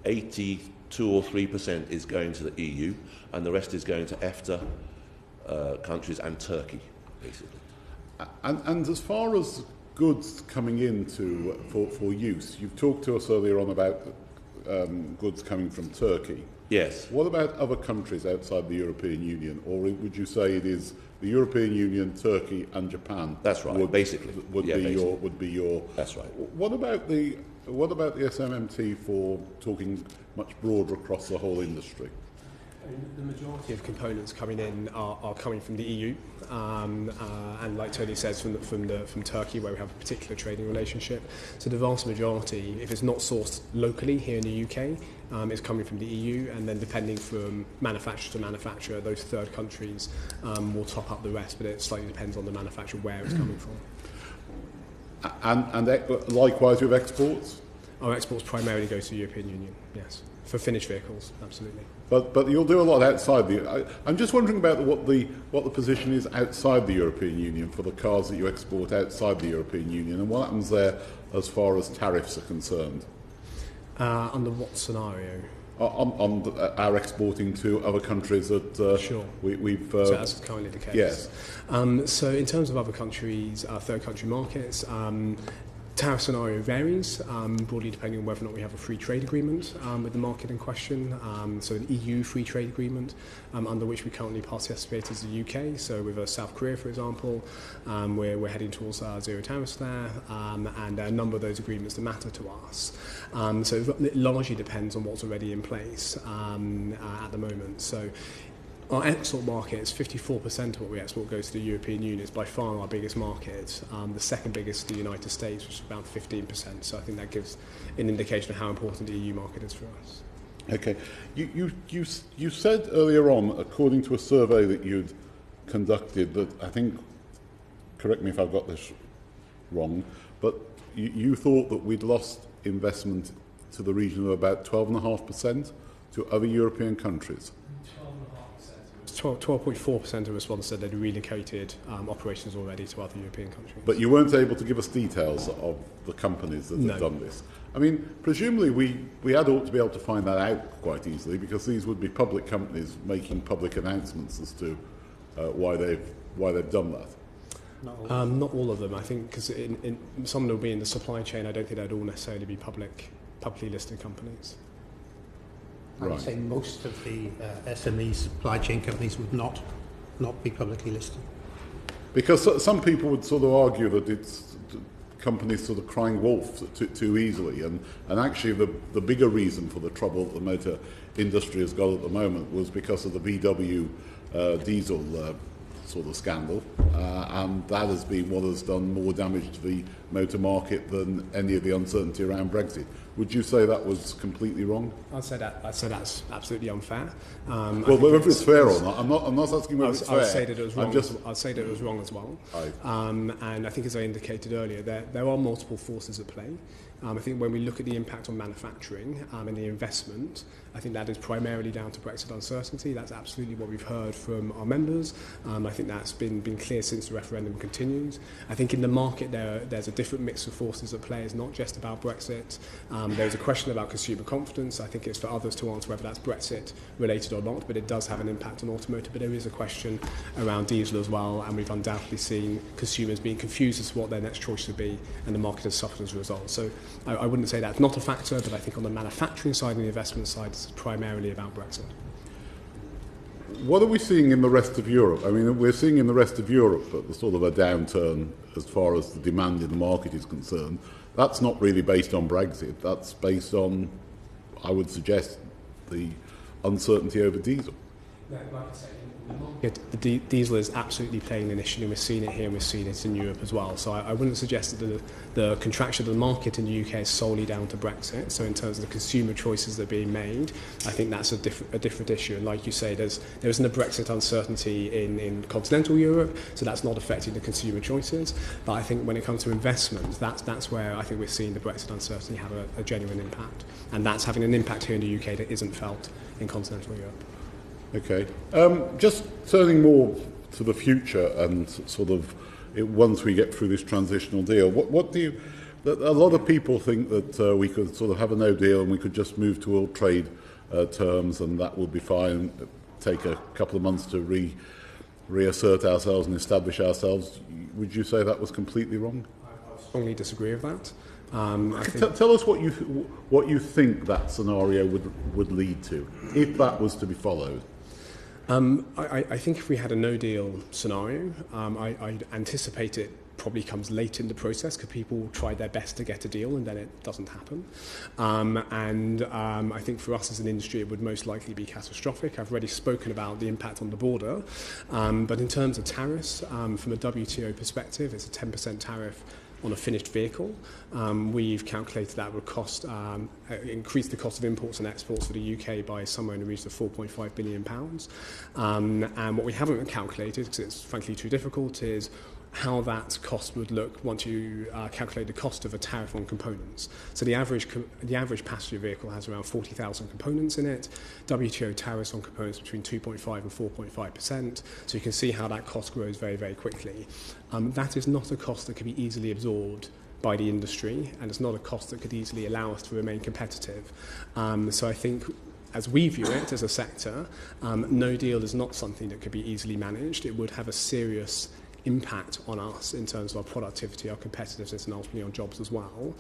82 or 3% is going to the EU, and the rest is going to EFTA countries and Turkey, basically. And as far as goods coming in for use, you've talked to us earlier on about goods coming from Turkey. Yes. What about other countries outside the European Union, or would you say it is the European Union, Turkey, and Japan? That's right. Basically, would be your. That's right. What about the SMMT for talking much broader across the whole industry? The majority of components coming in are coming from the EU, and like Tony says, from Turkey, where we have a particular trading relationship. So the vast majority, if it's not sourced locally here in the UK, is coming from the EU, and then depending from manufacturer to manufacturer, those third countries will top up the rest, but it slightly depends on the manufacturer where it's coming from. And likewise with exports? Our exports primarily go to the European Union, yes. For finished vehicles, absolutely. But you'll do a lot outside I'm just wondering about what the position is outside the European Union for the cars that you export outside the European Union, and what happens there as far as tariffs are concerned. Under what scenario? On our exporting to other countries that sure. we've... so that's currently the case. Yes. So in terms of other countries, third country markets, tariff scenario varies, broadly depending on whether or not we have a free trade agreement with the market in question, so an EU free trade agreement under which we currently participate as the UK. So with South Korea, for example, we're heading towards zero tariffs there, and a number of those agreements that matter to us. So it largely depends on what's already in place at the moment. So our export market is 54% of what we export goes to the European Union. It's by far our biggest market. The second biggest is the United States, which is about 15%. So I think that gives an indication of how important the EU market is for us. Okay. You said earlier on, according to a survey that you'd conducted, that I think, correct me if I've got this wrong, but you thought that we'd lost investment to the region of about 12.5% to other European countries. 12.4% of respondents said they'd relocated operations already to other European countries. But you weren't able to give us details of the companies that have done this. I mean, presumably we had ought to be able to find that out quite easily, because these would be public companies making public announcements as to why they've done that. Not all of them, I think, because some will be in the supply chain. I don't think they'd all necessarily be publicly listed companies. I would say most of the SME supply chain companies would not be publicly listed. Because some people would sort of argue that it's companies sort of crying wolf too easily, and actually the bigger reason for the trouble that the motor industry has got at the moment was because of the VW diesel sort of scandal, and that has been what has done more damage to the motor market than any of the uncertainty around Brexit. Would you say that was completely wrong? I'd say that's absolutely unfair. Well, whether it's fair or not, I'm not asking whether it's fair. I'd say that it was wrong. I'd say that it was wrong as well. And I think, as I indicated earlier, there are multiple forces at play. I think when we look at the impact on manufacturing and the investment, I think that is primarily down to Brexit uncertainty. That's absolutely what we've heard from our members. I think that's been clear since the referendum continues. I think in the market there's a different mix of forces at play. It's not just about Brexit. There's a question about consumer confidence. I think it's for others to answer whether that's Brexit related or not, but it does have an impact on automotive. But there is a question around diesel as well, and we've undoubtedly seen consumers being confused as to what their next choice would be, and the market has suffered as a result. So I wouldn't say that's not a factor, but I think on the manufacturing side and the investment side, it's primarily about Brexit. What are we seeing in the rest of Europe? I mean, we're seeing in the rest of Europe the sort of a downturn as far as the demand in the market is concerned. That's not really based on Brexit. That's based on, I would suggest, the uncertainty over diesel. Like I say, the diesel is absolutely playing an issue, and we've seen it here and we've seen it in Europe as well. So I wouldn't suggest that the contraction of the market in the UK is solely down to Brexit. So in terms of the consumer choices that are being made, I think that's a different issue. And like you say, there isn't a Brexit uncertainty in continental Europe, so that's not affecting the consumer choices. But I think when it comes to investment, that's where I think we're seeing the Brexit uncertainty have a genuine impact. And that's having an impact here in the UK that isn't felt in continental Europe. Okay. Just turning more to the future and sort of once we get through this transitional deal, what do you... A lot of people think that we could sort of have a no deal and we could just move to all trade terms and that would be fine, take a couple of months to reassert ourselves and establish ourselves. Would you say that was completely wrong? I strongly disagree with that. Tell us what you think that scenario would lead to, if that was to be followed. I think if we had a no-deal scenario, I'd anticipate it probably comes late in the process because people try their best to get a deal and then it doesn't happen. I think for us as an industry it would most likely be catastrophic. I've already spoken about the impact on the border, but in terms of tariffs, from a WTO perspective, it's a 10% tariff on a finished vehicle. We've calculated that would cost, increase the cost of imports and exports for the UK by somewhere in the region of £4.5 billion. And what we haven't calculated, because it's frankly too difficult, is how that cost would look once you calculate the cost of a tariff on components. So the average passenger vehicle has around 40,000 components in it. WTO tariffs on components between 2.5 and 4.5%. So you can see how that cost grows very, very quickly. That is not a cost that can be easily absorbed by the industry, and it's not a cost that could easily allow us to remain competitive. So I think, as we view it as a sector, no deal is not something that could be easily managed. It would have a serious impact on us in terms of our productivity, our competitiveness, and ultimately on jobs as well.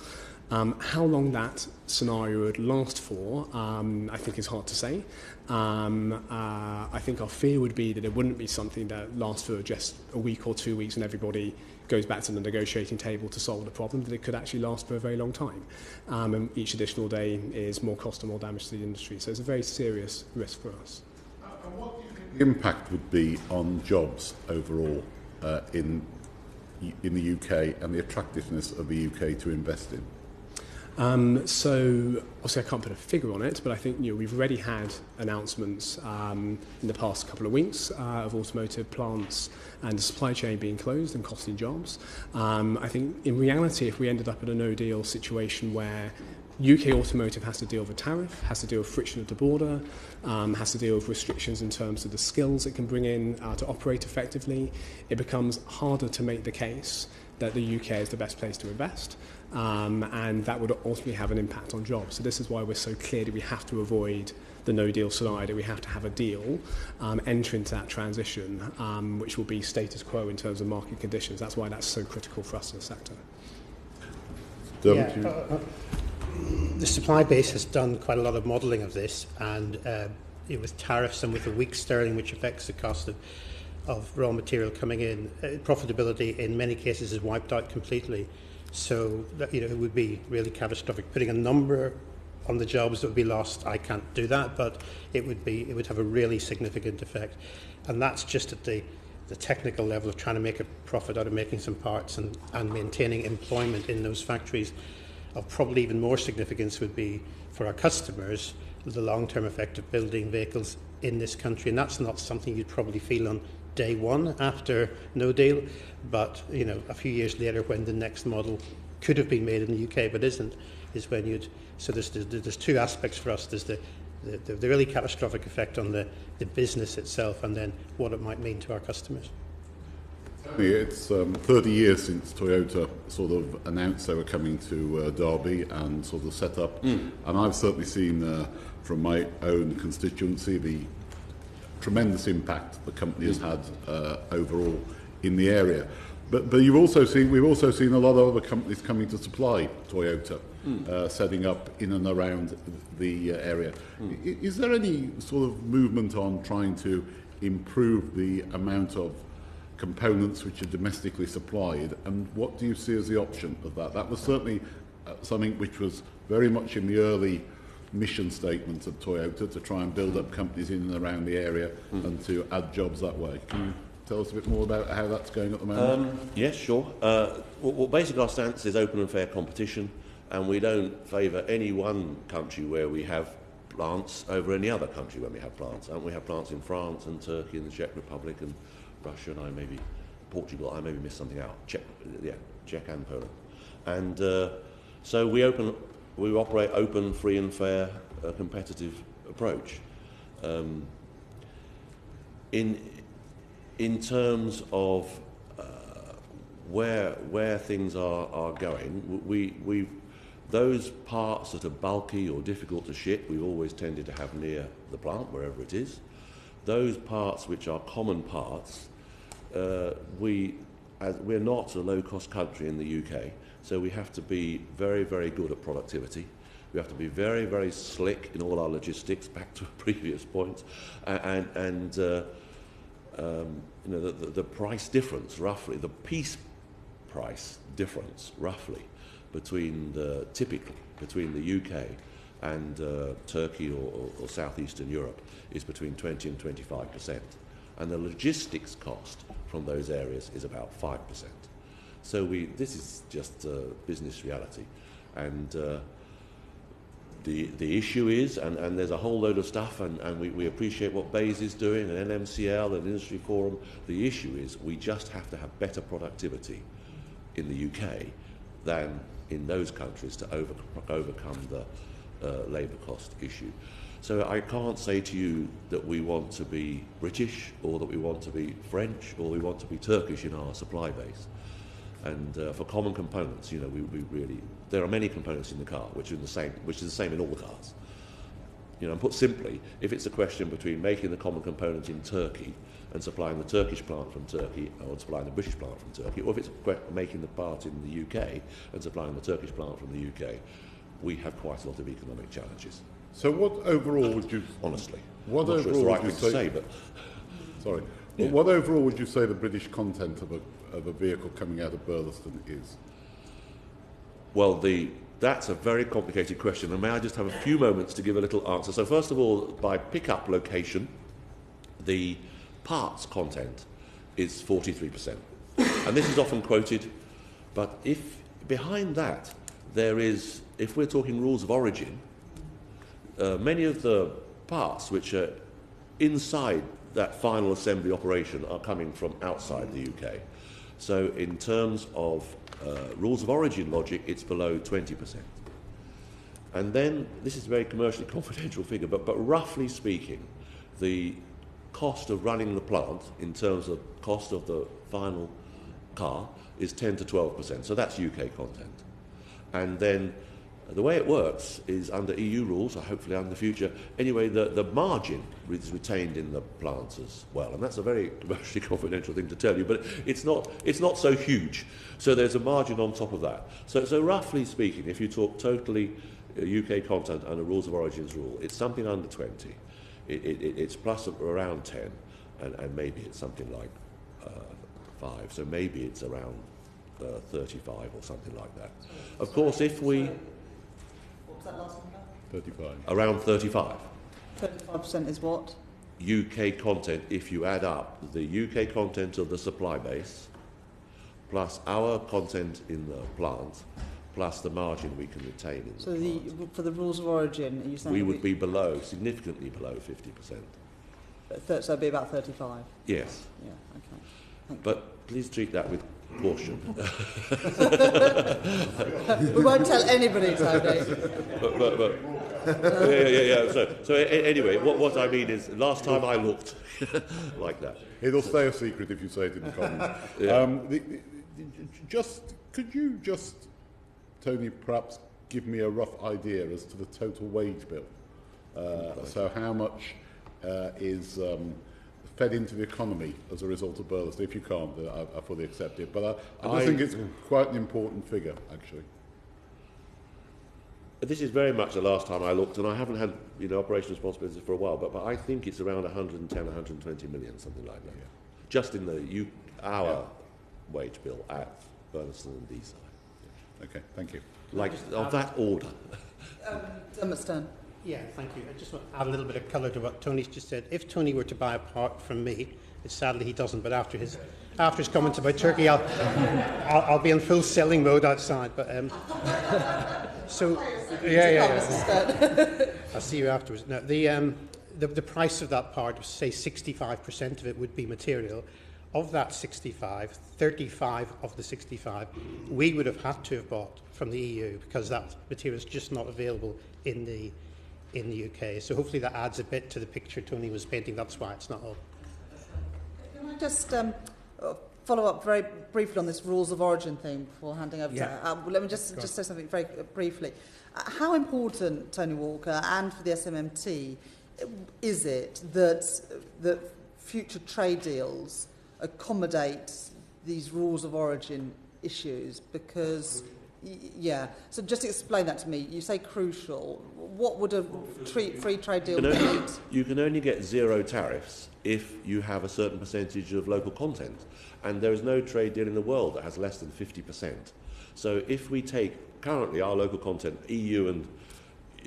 How long that scenario would last for, I think is hard to say. I think our fear would be that it wouldn't be something that lasts for just a week or 2 weeks and everybody goes back to the negotiating table to solve the problem, that it could actually last for a very long time. And each additional day is more cost and more damage to the industry. So it's a very serious risk for us. And what do you think the impact would be on jobs overall in the UK and the attractiveness of the UK to invest in? So obviously I can't put a figure on it, but I think we've already had announcements in the past couple of weeks of automotive plants and the supply chain being closed and costing jobs. I think in reality, if we ended up in a no-deal situation where UK automotive has to deal with a tariff, has to deal with friction at the border, has to deal with restrictions in terms of the skills it can bring in to operate effectively, it becomes harder to make the case that the UK is the best place to invest. And that would ultimately have an impact on jobs. So this is why we're so clear that we have to avoid the no-deal scenario. We have to have a deal, enter into that transition, which will be status quo in terms of market conditions. That's why that's so critical for us in the sector. The supply base has done quite a lot of modelling of this, and with tariffs and with the weak sterling, which affects the cost of raw material coming in, profitability in many cases is wiped out completely. So that, it would be really catastrophic. Putting a number on the jobs that would be lost, I can't do that, but it would have a really significant effect. And that's just at the technical level of trying to make a profit out of making some parts and maintaining employment in those factories. Of probably even more significance would be for our customers, the long-term effect of building vehicles in this country. And that's not something you'd probably feel on day one after no deal, but a few years later when the next model could have been made in the UK but isn't, is when you'd. So there's two aspects for us. There's the really catastrophic effect on the business itself, and then what it might mean to our customers. It's 30 years since Toyota sort of announced they were coming to Derby and sort of set up, and I've certainly seen from my own constituency the tremendous impact the company has had overall in the area. But we've also seen a lot of other companies coming to supply Toyota, setting up in and around the area. Is there any sort of movement on trying to improve the amount of components which are domestically supplied, and what do you see as the option of that? That was certainly something which was very much in the early mission statement of Toyota, to try and build up companies in and around the area and to add jobs that way. Can you tell us a bit more about how that's going at the moment? Yes, sure. Well, basically our stance is open and fair competition, and we don't favour any one country where we have plants over any other country when we have plants. And we have plants in France and Turkey and the Czech Republic and Russia, and Portugal. I maybe missed something out. Czech and Poland. And so we operate open, free and fair, competitive approach. In terms of where things are going, those parts that are bulky or difficult to ship, we've always tended to have near the plant, wherever it is. Those parts which are common parts, we're not a low-cost country in the UK, so we have to be very, very good at productivity. We have to be very, very slick in all our logistics, back to a previous point, and the price difference, roughly, the piece price difference, roughly, between the UK and Turkey or southeastern Europe is between 20 and 25%. And the logistics cost from those areas is about 5%. So this is just business reality. And the issue is, and there's a whole load of stuff, and we appreciate what BEIS is doing, and NMCL and Industry Forum. The issue is we just have to have better productivity in the UK than in those countries to overcome the labour cost issue. So I can't say to you that we want to be British or that we want to be French or we want to be Turkish in our supply base. And for common components, we really, there are many components in the car which is the same in all cars. and put simply, if it's a question between making the common component in Turkey and supplying the Turkish plant from Turkey or supplying the British plant from Turkey, or if it's making the part in the UK and supplying the Turkish plant from the UK, we have quite a lot of economic challenges. So what overall would you... Honestly. What I'm not sure it's the right thing to say, but... Sorry. Yeah. What overall would you say the British content of a vehicle coming out of Burleston is? Well, that's a very complicated question, and may I just have a few moments to give a little answer. So first of all, by pickup location, the parts content is 43%. And this is often quoted, but if behind that there is, if we're talking rules of origin, many of the parts which are inside that final assembly operation are coming from outside the UK. So in terms of rules of origin logic, it's below 20%. And then, this is a very commercially confidential figure, but roughly speaking, the cost of running the plant in terms of cost of the final car is 10 to 12%. So that's UK content. And then the way it works is under EU rules, or hopefully under the future, anyway, the margin is retained in the plants as well. And that's a very commercially confidential thing to tell you, but it's not so huge. So there's a margin on top of that. So roughly speaking, if you talk totally UK content under rules of origins rule, it's something under 20. It's plus around 10, and maybe it's something like 5. So maybe it's around 35 or something like that. Of course, if we... What was that last number? 35. Around 35. 35% is what? UK content, if you add up the UK content of the supply base, plus our content in the plant, plus the margin we can retain in the plant. For the rules of origin, are you saying... We would be below, significantly below 50%. So it'd be about 35? Yes. Yeah, okay. But please treat that with caution. We won't tell anybody, Tony. So anyway, what I mean is, last time I looked like that. It'll stay a secret if you say it in the comments. Yeah. Could you just, Tony, perhaps give me a rough idea as to the total wage bill? So how much is fed into the economy as a result of Burleston? If you can't, I fully accept it. But I think it's quite an important figure, actually. This is very much the last time I looked, and I haven't had operational responsibilities for a while, but I think it's around 110, 120 million, something like that. Yeah. Just in our wage bill at Burleston and Deeside. Okay, thank you. Like, of that order. Dermot Stern. Yeah, thank you. I just want to add a little bit of colour to what Tony's just said. If Tony were to buy a part from me, which sadly he doesn't, but after his comments about Turkey, I'll be in full selling mode outside. But so yeah. I'll see you afterwards. No, the price of that part, say 65% of it would be material. Of that 65, 35 of the 65, we would have had to have bought from the EU because that material is just not available in the UK. So hopefully that adds a bit to the picture Tony was painting. That's why it's not all. Can I just follow up very briefly on this rules of origin thing before handing over to... let me just say something very briefly. How important, Tony Walker, and for the SMM Tea, is it that future trade deals accommodate these rules of origin issues? Because... so just explain that to me. You say crucial. What would a free trade deal need? You can only get zero tariffs if you have a certain percentage of local content. And there is no trade deal in the world that has less than 50%. So if we take currently our local content, EU and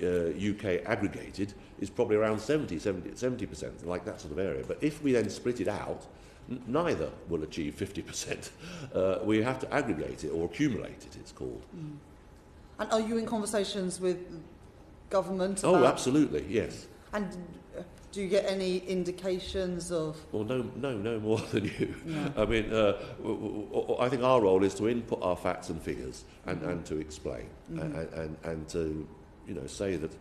UK aggregated, is probably around 70%, like that sort of area. But if we then split it out, neither will achieve 50%. We have to aggregate it or accumulate it, it's called. Mm. And are you in conversations with government about... Oh, absolutely, yes. And do you get any indications of... Well, no more than you. Yeah. I mean, I think our role is to input our facts and figures and to explain and to, say that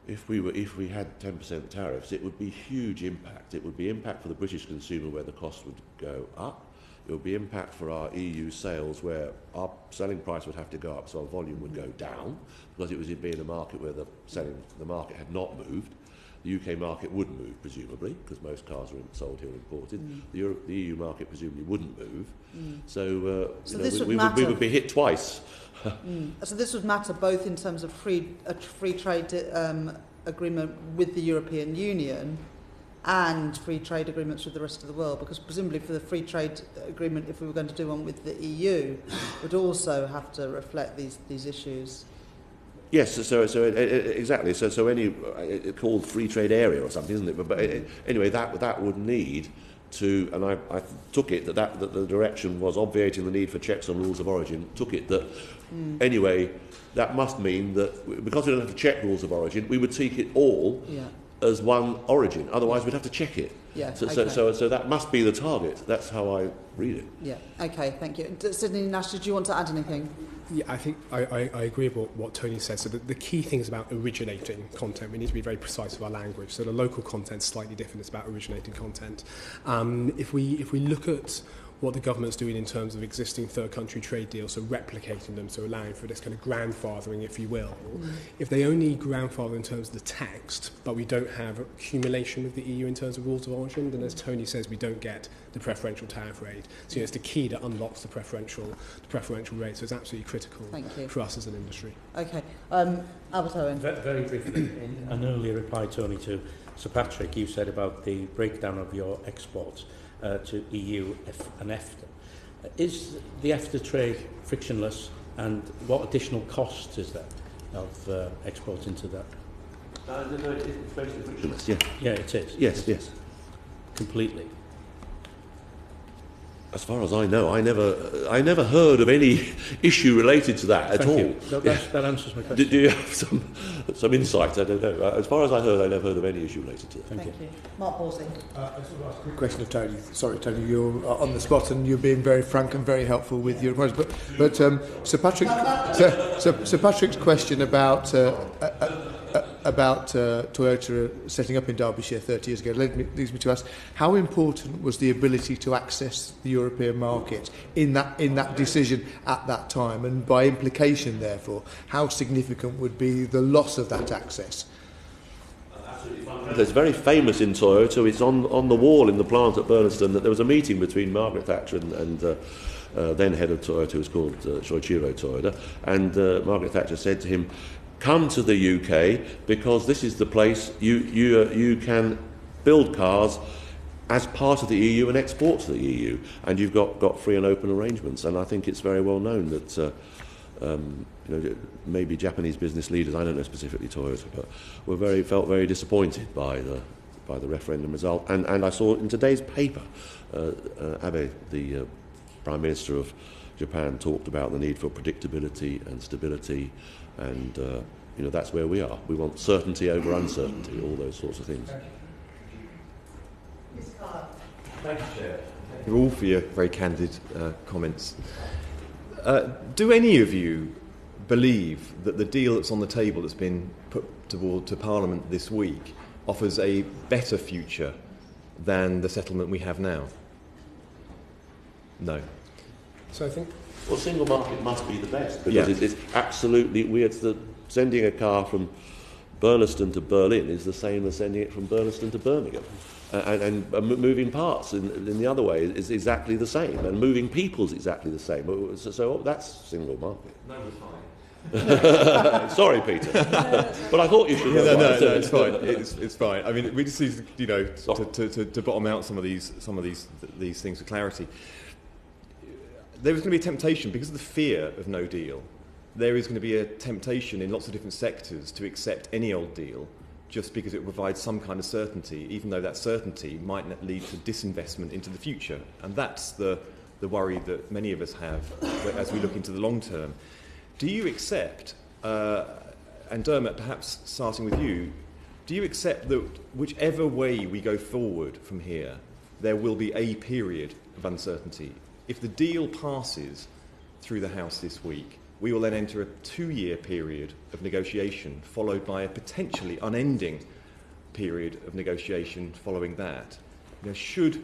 if we had 10% tariffs, it would be huge impact. It would be impact for the British consumer where the cost would go up. It It would be impact for our EU sales where our selling price would have to go up, so our volume would go down, because it was being a market where the market had not moved. The UK market would move, presumably, because most cars are sold here imported. The EU market presumably wouldn't move. So, we would be hit twice. So this would matter both in terms of a free trade agreement with the European Union and free trade agreements with the rest of the world, because presumably for the free trade agreement, if we were going to do one with the EU, would also have to reflect these issues. Yes, so exactly. So any called free trade area or something, isn't it? But anyway, that would need to, and I took it that the direction was obviating the need for checks on rules of origin. Took it that anyway, that must mean that because we don't have to check rules of origin, we would take it all as one origin. Otherwise, we'd have to check it. Yeah. So that must be the target. That's how I read it. Yeah. Okay. Thank you. Sydney Nash, did you want to add anything? Yeah, I think I agree with what Tony said. So the key thing is about originating content. We need to be very precise with our language. So the local content is slightly different. It's about originating content. If we look at what the government's doing in terms of existing third country trade deals, so replicating them, so allowing for this kind of grandfathering, if you will. If they only grandfather in terms of the text, but we don't have accumulation with the EU in terms of rules of origin, then as Tony says, we don't get the preferential tariff rate. So it's the key that unlocks the preferential rate. So it's absolutely critical for us as an industry. Okay. Albert Owen. Very briefly, in an earlier reply, Tony, to Sir Patrick, you said about the breakdown of your exports to EU and EFTA. Is the EFTA trade frictionless, and what additional cost is there of exporting to that? No, it's basically frictionless, yeah. Yeah, it is. Yes. Completely. As far as I know, I never heard of any issue related to that at all. That answers my question. Do you have some insight? I don't know. As far as I never heard of any issue related to that. Thank you. Mark Borsing. I just want to ask a quick question of Tony. Sorry, Tony, you're on the spot and you're being very frank and very helpful with your replies. But Sir Patrick's question about Toyota setting up in Derbyshire 30 years ago leads me to ask, how important was the ability to access the European market in that decision at that time, and by implication, therefore, how significant would be the loss of that access? It's very famous in Toyota. It's on the wall in the plant at Burnaston that there was a meeting between Margaret Thatcher and then head of Toyota, who was called Shoichiro Toyoda, and Margaret Thatcher said to him, "Come to the UK because this is the place you can build cars as part of the EU and export to the EU, and you've got free and open arrangements." And I think it's very well known that maybe Japanese business leaders, I don't know specifically Toyota, but felt very disappointed by the referendum result. And I saw in today's paper, Abe, the Prime Minister of Japan, talked about the need for predictability and stability. And, that's where we are. We want certainty over uncertainty, all those sorts of things. Thank you, Chair. Thank you all for your very candid comments. Do any of you believe that the deal that's on the table that's been put to Parliament this week offers a better future than the settlement we have now? No. So I think... Well, single market must be the best, because it's absolutely weird. Sending a car from Burnaston to Berlin is the same as sending it from Burnaston to Birmingham. And moving parts in the other way is exactly the same, and moving people is exactly the same. So that's single market. No, we're fine. Sorry, Peter, but I thought you should. No, it's fine. It's fine. I mean, we just need to bottom out some of these things for clarity. There is going to be a temptation, because of the fear of no deal, there is going to be a temptation in lots of different sectors to accept any old deal just because it provides some kind of certainty, even though that certainty might lead to disinvestment into the future. And that's the worry that many of us have as we look into the long term. Do you accept, and Dermot, perhaps starting with you, do you accept that whichever way we go forward from here, there will be a period of uncertainty? If the deal passes through the House this week, we will then enter a 2-year period of negotiation, followed by a potentially unending period of negotiation following that. Should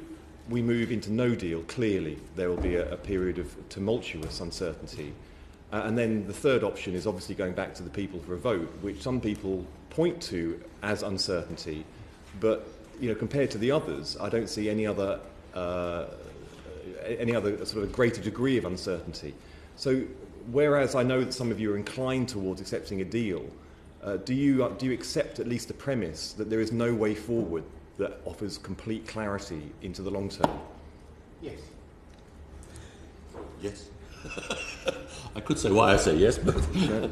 we move into no deal, clearly there will be a period of tumultuous uncertainty. And then the third option is obviously going back to the people for a vote, which some people point to as uncertainty, but compared to the others, I don't see any other sort of greater degree of uncertainty. So, whereas I know that some of you are inclined towards accepting a deal, do you accept at least the premise that there is no way forward that offers complete clarity into the long term? Yes. Yes. I could say why I say yes, but I think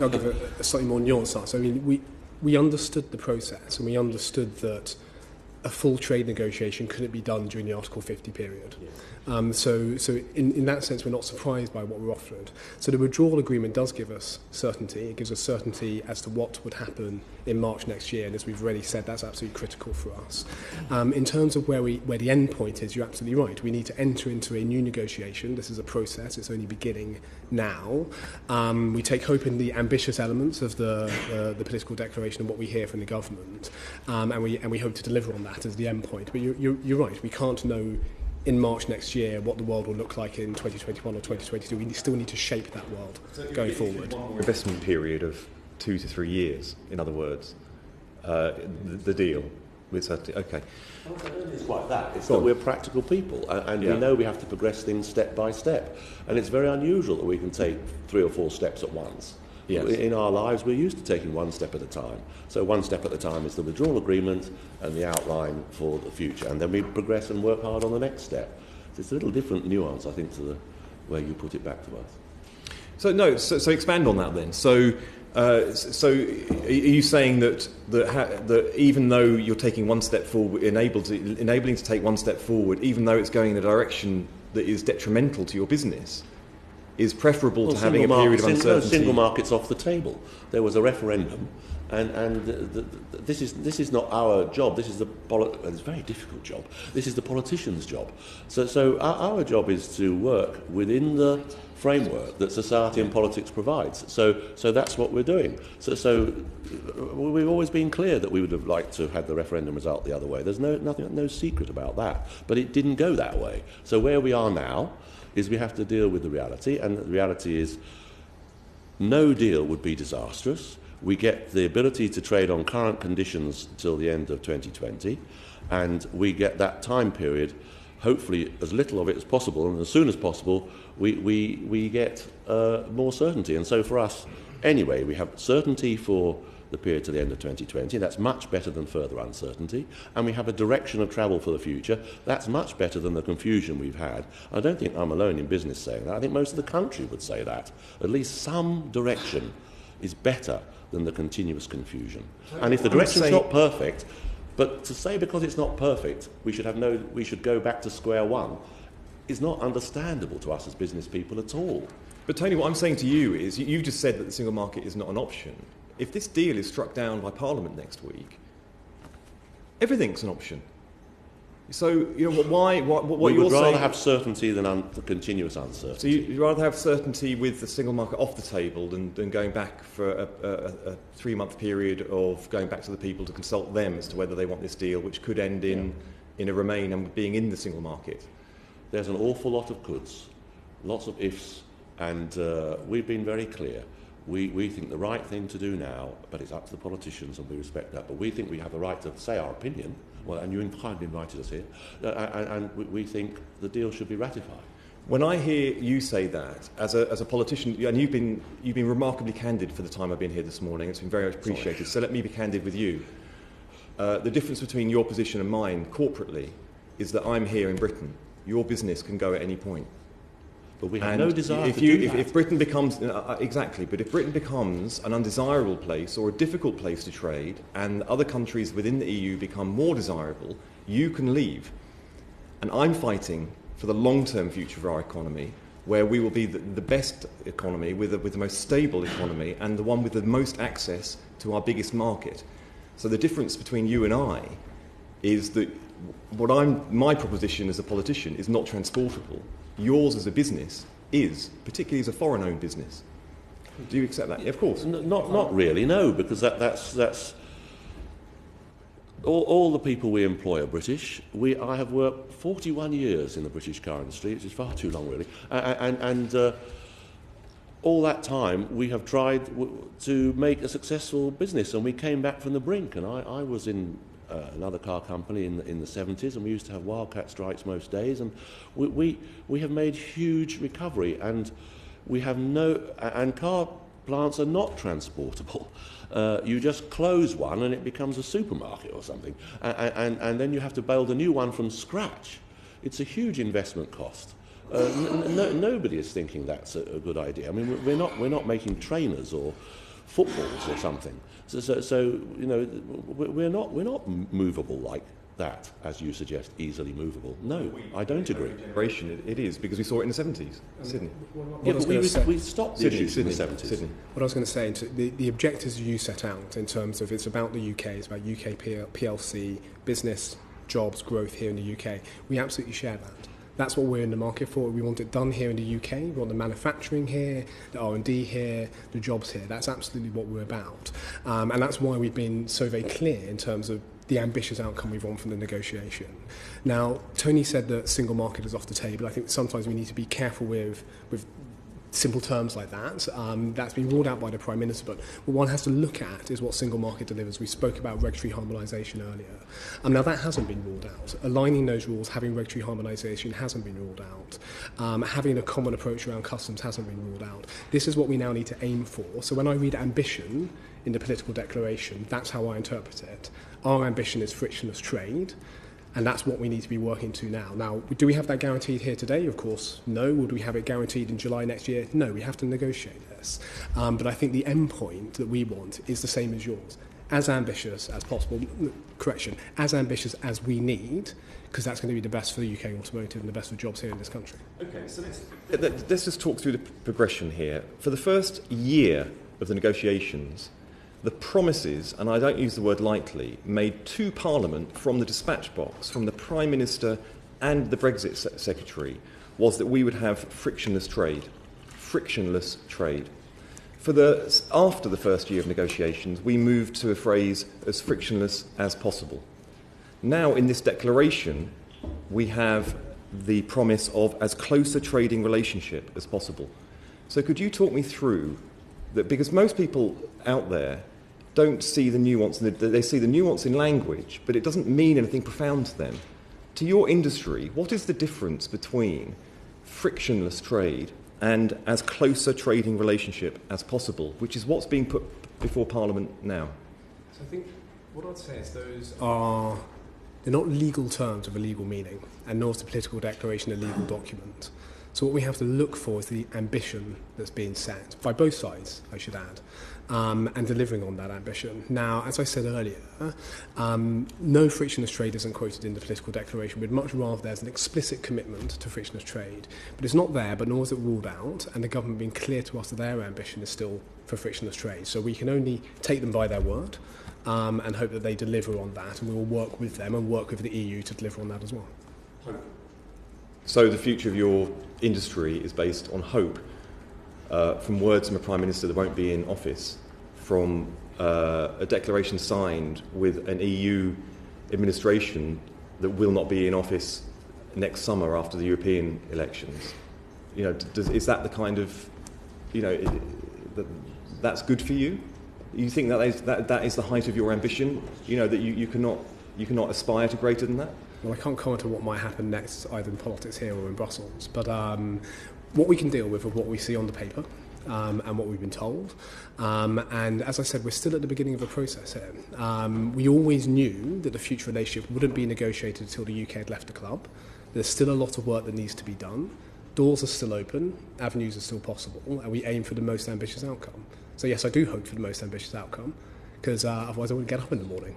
I'll give a slightly more nuanced answer. I mean, we understood the process, and we understood that a full trade negotiation couldn't be done during the Article 50 period. Yes. So in that sense, we're not surprised by what we're offered. So the withdrawal agreement does give us certainty. It gives us certainty as to what would happen in March next year, and as we've already said, that's absolutely critical for us. In terms of where the end point is, you're absolutely right. We need to enter into a new negotiation. This is a process. It's only beginning now. We take hope in the ambitious elements of the political declaration and what we hear from the government, and we hope to deliver on that as the end point. But you're right. We can't know in March next year what the world will look like in 2021 or 2022. We still need to shape that world going forward. One more investment period of 2 to 3 years, in other words, the deal with certainty. Okay. It's quite that. It's that we're practical people, and we know we have to progress things step by step. And it's very unusual that we can take 3 or 4 steps at once. Yes. In our lives, we're used to taking one step at a time. So one step at a time is the withdrawal agreement and the outline for the future. And then we progress and work hard on the next step. So it's a little different nuance, I think, to the way you put it back to us. So expand on that then. So are you saying that even though you're taking one step forward, enabling to take one step forward, even though it's going in a direction that is detrimental to your business, is preferable to having a period of uncertainty? Single market's off the table. There was a referendum, and this is not our job. This is it's a very difficult job. This is the politician's job. So our job is to work within the framework that society and politics provides. So that's what we're doing. So we've always been clear that we would have liked to have had the referendum result the other way. There's no secret about that. But it didn't go that way. So where we are now is we have to deal with the reality, and the reality is no deal would be disastrous. We get the ability to trade on current conditions till the end of 2020, and we get that time period, hopefully as little of it as possible, and as soon as possible, we get more certainty. And so for us, anyway, we have certainty for the period to the end of 2020. That's much better than further uncertainty. And we have a direction of travel for the future. That's much better than the confusion we've had. I don't think I'm alone in business saying that. I think most of the country would say that. At least some direction is better than the continuous confusion. And if the direction's not perfect, but to say because it's not perfect, we should go back to square one, is not understandable to us as business people at all. But Tony, what I'm saying to you is, you just said that the single market is not an option. If this deal is struck down by Parliament next week, everything's an option. So, what we would rather have certainty than continuous uncertainty. So you'd rather have certainty with the single market off the table than going back for a 3-month period of going back to the people to consult them as to whether they want this deal, which could end in a remain and being in the single market. There's an awful lot of coulds, lots of ifs, and we've been very clear. We think the right thing to do now, but it's up to the politicians, and we respect that, but we think we have the right to say our opinion, and you kindly invited us here, and we think the deal should be ratified. When I hear you say that, as a politician, and you've been remarkably candid for the time I've been here this morning, it's been very much appreciated, so let me be candid with you. The difference between your position and mine, corporately, is that I'm here in Britain. Your business can go at any point. But we have no desire to do that. If Britain becomes exactly, but if Britain becomes an undesirable place or a difficult place to trade, and other countries within the EU become more desirable, you can leave. And I'm fighting for the long-term future of our economy, where we will be the best economy with the most stable economy and the one with the most access to our biggest market. So the difference between you and I is that my proposition as a politician is not transportable. Yours as a business is, particularly as a foreign-owned business. Do you accept that? Yeah, of course. Not really, no, because that's all the people we employ are British. I have worked 41 years in the British car industry, which is far too long, really. And all that time, we have tried to make a successful business, and we came back from the brink. And I was in another car company in the 70s, and we used to have wildcat strikes most days, and we have made huge recovery, and we have and car plants are not transportable. You just close one and it becomes a supermarket or something, and then you have to build a new one from scratch. It's a huge investment cost. Nobody is thinking that's a good idea. I mean, we're not making trainers or footballs or something. So you know, we're not movable like that, as you suggest, easily movable. No, I don't agree. It is, because we saw it in the 70s. Sydney. Yeah, but we stopped the issues in the 70s. Sydney. What I was going to say, the objectives you set out in terms of it's about the UK, it's about UK PLC, business, jobs, growth here in the UK, we absolutely share that. That's what we're in the market for. We want it done here in the UK. We want the manufacturing here, the R&D here, the jobs here. That's absolutely what we're about. And that's why we've been so very clear in terms of the ambitious outcome we want from the negotiation. Now, Tony said that single market is off the table. I think sometimes we need to be careful with simple terms like that. That's been ruled out by the Prime Minister, but what one has to look at is what single market delivers. We spoke about regulatory harmonisation earlier. Now, that hasn't been ruled out. Aligning those rules, having regulatory harmonisation hasn't been ruled out. Having a common approach around customs hasn't been ruled out. This is what we now need to aim for. So when I read ambition in the political declaration, that's how I interpret it. Our ambition is frictionless trade, and that's what we need to be working to now. Now, do we have that guaranteed here today? Of course, no. Would we have it guaranteed in July next year? No, we have to negotiate this. But I think the end point that we want is the same as yours. As ambitious as possible, as ambitious as we need, because that's going to be the best for the UK automotive and the best for jobs here in this country. Okay, so let's just talk through the progression here. For the first year of the negotiations, the promises, and I don't use the word lightly, made to Parliament from the dispatch box, from the Prime Minister and the Brexit Secretary, was that we would have frictionless trade. Frictionless trade. After the first year of negotiations, we moved to a phrase as frictionless as possible. Now, in this declaration, we have the promise of as close a trading relationship as possible. So could you talk me through that, because most people out there don't see the nuance, they see the nuance in language, but it doesn't mean anything profound to them. To your industry, what is the difference between frictionless trade and as close a trading relationship as possible, which is what's being put before Parliament now? So I think what I'd say is they're not legal terms of a legal meaning, and nor is the political declaration a legal document. So what we have to look for is the ambition that's being set, by both sides, I should add, and delivering on that ambition. Now, as I said earlier, no frictionless trade isn't quoted in the political declaration. We'd much rather there's an explicit commitment to frictionless trade. But it's not there, but nor is it ruled out, and the government being clear to us that their ambition is still for frictionless trade. So we can only take them by their word and hope that they deliver on that, and we will work with them and work with the EU to deliver on that as well. So the future of your industry is based on hope, from words from a Prime Minister that won't be in office, from a declaration signed with an EU administration that will not be in office next summer after the European elections. You know, is that the kind of, you know, that's good for you? You think that is the height of your ambition? You know, that you cannot aspire to greater than that? Well, I can't comment on what might happen next, either in politics here or in Brussels. But what we can deal with are what we see on the paper and what we've been told. And as I said, we're still at the beginning of a process here. We always knew that the future relationship wouldn't be negotiated until the UK had left the club. There's still a lot of work that needs to be done. Doors are still open, avenues are still possible, and we aim for the most ambitious outcome. So yes, I do hope for the most ambitious outcome, because otherwise I wouldn't get up in the morning.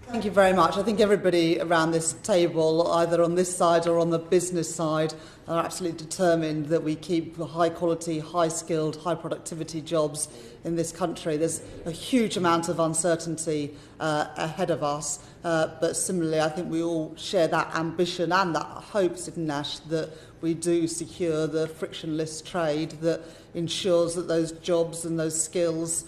Thank you very much. I think everybody around this table, either on this side or on the business side, are absolutely determined that we keep high quality, high skilled, high productivity jobs in this country. There's a huge amount of uncertainty ahead of us, but similarly I think we all share that ambition and that hope, Sidney Nash, that we do secure the frictionless trade that ensures that those jobs and those skills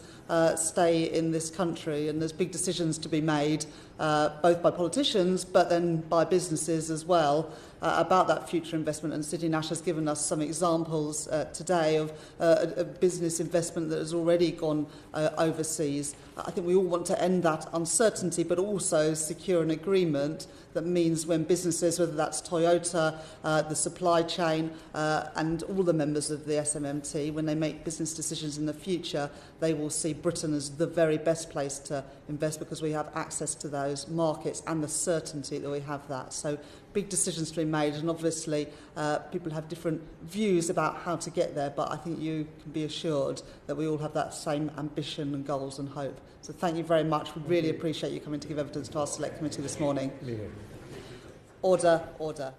stay in this country. And there's big decisions to be made, both by politicians but then by businesses as well, about that future investment. And Sidney Nash has given us some examples today of a business investment that has already gone overseas. I think we all want to end that uncertainty, but also secure an agreement that means when businesses, whether that's Toyota, the supply chain, and all the members of the SMM Tea, when they make business decisions in the future, they will see Britain as the very best place to invest, because we have access to those markets and the certainty that we have that. So big decisions to be made, and obviously people have different views about how to get there, but I think you can be assured that we all have that same ambition and goals and hope. So thank you very much. We really appreciate you coming to give evidence to our Select Committee this morning. Order, order.